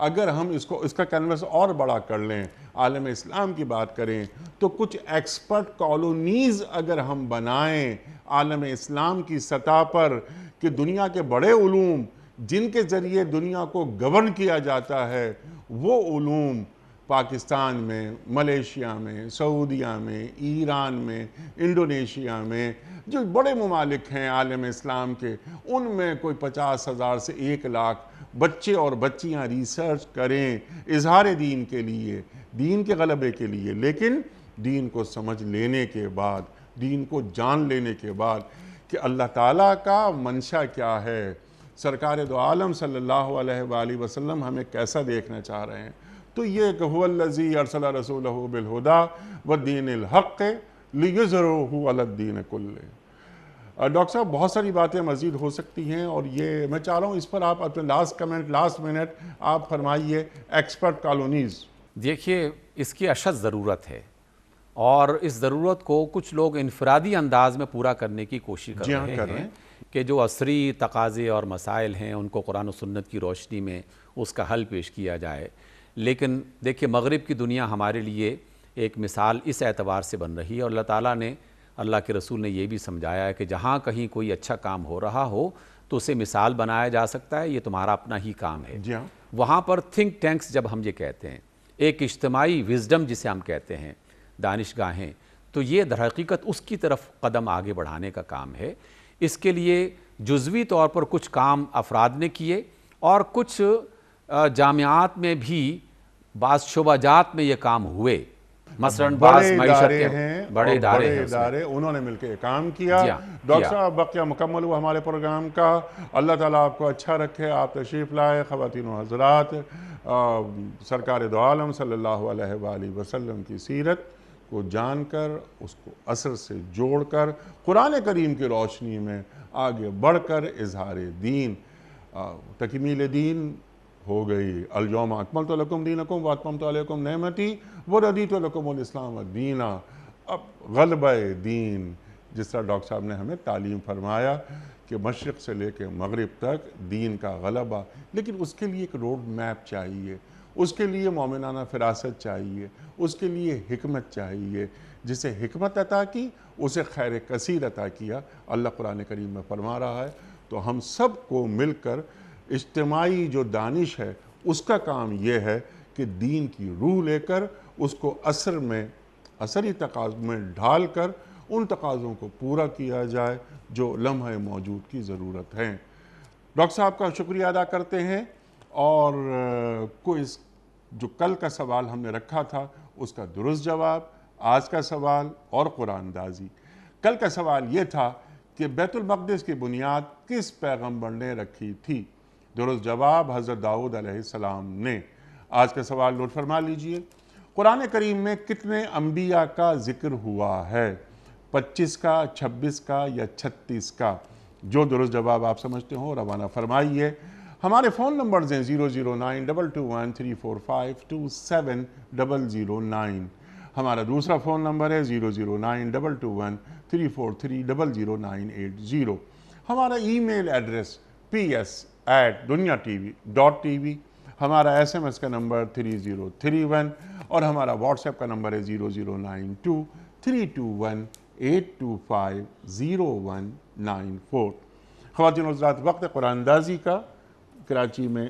اگر ہم اس کا کینوس اور بڑا کر لیں، عالم اسلام کی بات کریں، تو کچھ ایکسپرٹ کالونیز اگر ہم بنائیں عالم اسلام کی سطح پر، کہ دنیا کے بڑے علوم جن کے ذریعے دنیا کو گورن کیا جاتا ہے، وہ علوم پاکستان میں، ملیشیا میں، سعودیہ میں، ایران میں، انڈونیشیا میں، جو بڑے ممالک ہیں عالم اسلام کے، ان میں کوئی 50,000 سے 1,00,000 بچے اور بچیاں ریسرچ کریں اظہار دین کے لیے، دین کے غلبے کے لیے. لیکن دین کو سمجھ لینے کے بعد، دین کو جان لینے کے بعد کہ اللہ تعالیٰ کا منشا کیا ہے، سرکار دو عالم صلی اللہ علیہ وآلہ وسلم ہمیں کیسا دیکھنا چاہ رہے ہیں، تو یہ کہ هو الذی ارسل رسولہ بالہدی والدین الحق لیظہرہ علی الدین کلہ. ڈاکٹر صاحب، بہت ساری باتیں مزید ہو سکتی ہیں، اور یہ میں چاہ رہا ہوں اس پر آپ اپنے لاسٹ منٹ آپ فرمائیے. ایکسپرٹ کالونیز، دیکھیے اس کی اشد ضرورت ہے، اور اس ضرورت کو کچھ لوگ انفرادی انداز میں پورا کرنے کی کوشش کر رہے ہیں کہ جو عصری تقاضے اور مسائل ہیں ان کو قرآن و سنت کی روشنی میں اس کا حل پیش کیا جائے. لیکن دیکھیے مغرب کی دنیا ہمارے لیے ایک مثال اس اعتبار سے بن رہی ہے، اور اللہ تعالیٰ نے، اللہ کے رسول نے یہ بھی سمجھایا ہے کہ جہاں کہیں کوئی اچھا کام ہو رہا ہو تو اسے مثال بنایا جا سکتا ہے، یہ تمہارا اپنا ہی کام ہے۔ جی ہاں، وہاں پر تھنک ٹینکس جب ہم یہ کہتے ہیں، ایک اجتماعی وزڈم جسے ہم کہتے ہیں، دانشگاہیں، تو یہ در حقیقت اس کی طرف قدم آگے بڑھانے کا کام ہے۔ اس کے لیے جزوی طور پر کچھ کام افراد نے کیے، اور کچھ جامعات میں بھی بعض شعبہ جات میں یہ کام ہوئے، مثلاً بعض بڑے معیشت ادارے کے ہیں، بڑے ادارے ہیں اس میں۔ انہوں نے مل کے کام کیا۔ جی ہاں، ڈاکٹر کیا۔ صاحب وقت مکمل ہوا ہمارے پروگرام کا، اللہ تعالیٰ آپ کو اچھا رکھے، آپ تشریف لائے۔ خواتین و حضرات، سرکار دو عالم صلی اللہ علیہ وآلہ وسلم کی سیرت کو جان کر، اس کو اثر سے جوڑ کر، قرآن کریم کی روشنی میں آگے بڑھ کر اظہار دین، تکمیل دین ہو گئی۔ الیوم اکملت لکم دینکم واتممت علیکم نعمتی ورضیت لکم الاسلام دینا۔ اب غلبہ دین، جس طرح ڈاکٹر صاحب نے ہمیں تعلیم فرمایا کہ مشرق سے لے کے مغرب تک دین کا غلبہ، لیکن اس کے لیے ایک روڈ میپ چاہیے، اس کے لیے مومنانہ فراست چاہیے، اس کے لیے حکمت چاہیے۔ جسے حکمت عطا کی اسے خیر کثیر عطا کیا، اللہ قرآن کریم میں فرما رہا ہے۔ تو ہم سب کو مل کر اجتماعی جو دانش ہے اس کا کام یہ ہے کہ دین کی روح لے کر اس کو عصری تقاضوں میں ڈھال کر ان تقاضوں کو پورا کیا جائے جو لمحہ موجود کی ضرورت ہے۔ ڈاکٹر صاحب کا شکریہ ادا کرتے ہیں، اور کوئز جو کل کا سوال ہم نے رکھا تھا اس کا درست جواب، آج کا سوال اور قرآن دازی۔ کل کا سوال یہ تھا کہ بیت المقدس کی بنیاد کس پیغمبر نے رکھی تھی؟ درست جواب حضرت داؤد علیہ السلام نے۔ آج کا سوال نوٹ فرما لیجئے، قرآن کریم میں کتنے انبیاء کا ذکر ہوا ہے؟ 25 کا، 26 کا یا 36 کا؟ جو درست جواب آپ سمجھتے ہو روانہ فرمائیے۔ ہمارے فون نمبرز ہیں 0092213452709۔ ہمارا دوسرا فون نمبر ہے 009221343000980۔ ہمارا ای میل ایڈریس ps@duniatv.tv۔ ہمارا SMS کا نمبر 3031، اور ہمارا واٹس ایپ کا نمبر ہے 009232182500194۔ خواتین و حضرات، وقت قرآن اندازی کا، کراچی میں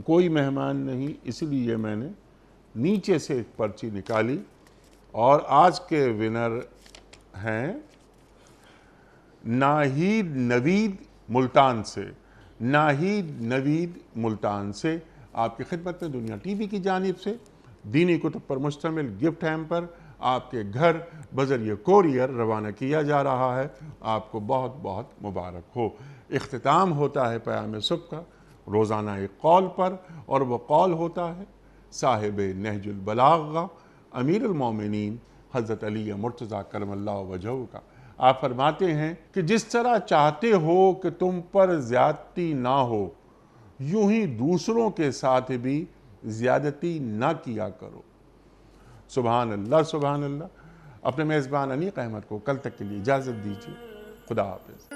کوئی مہمان نہیں، اس لیے میں نے نیچے سے ایک پرچی نکالی، اور آج کے ونر ہیں ناہید نوید ملتان سے۔ ناہید نوید ملتان سے آپ کی خدمت میں دنیا ٹی وی کی جانب سے دینی کتب پر مشتمل گفٹ ہیمپر آپ کے گھر بذریعہ کوریئر روانہ کیا جا رہا ہے۔ آپ کو بہت بہت مبارک ہو۔ اختتام ہوتا ہے پیام صبح کا روزانہ ایک قول پر، اور وہ قول ہوتا ہے صاحب نہج البلاغہ امیر المومنین حضرت علی مرتضیٰ کرم اللہ وجہہ کا۔ آپ فرماتے ہیں کہ جس طرح چاہتے ہو کہ تم پر زیادتی نہ ہو، یوں ہی دوسروں کے ساتھ بھی زیادتی نہ کیا کرو۔ سبحان اللہ، سبحان اللہ۔ اپنے میزبان انیق احمد کو کل تک کے لیے اجازت دیجیے۔ خدا حافظ۔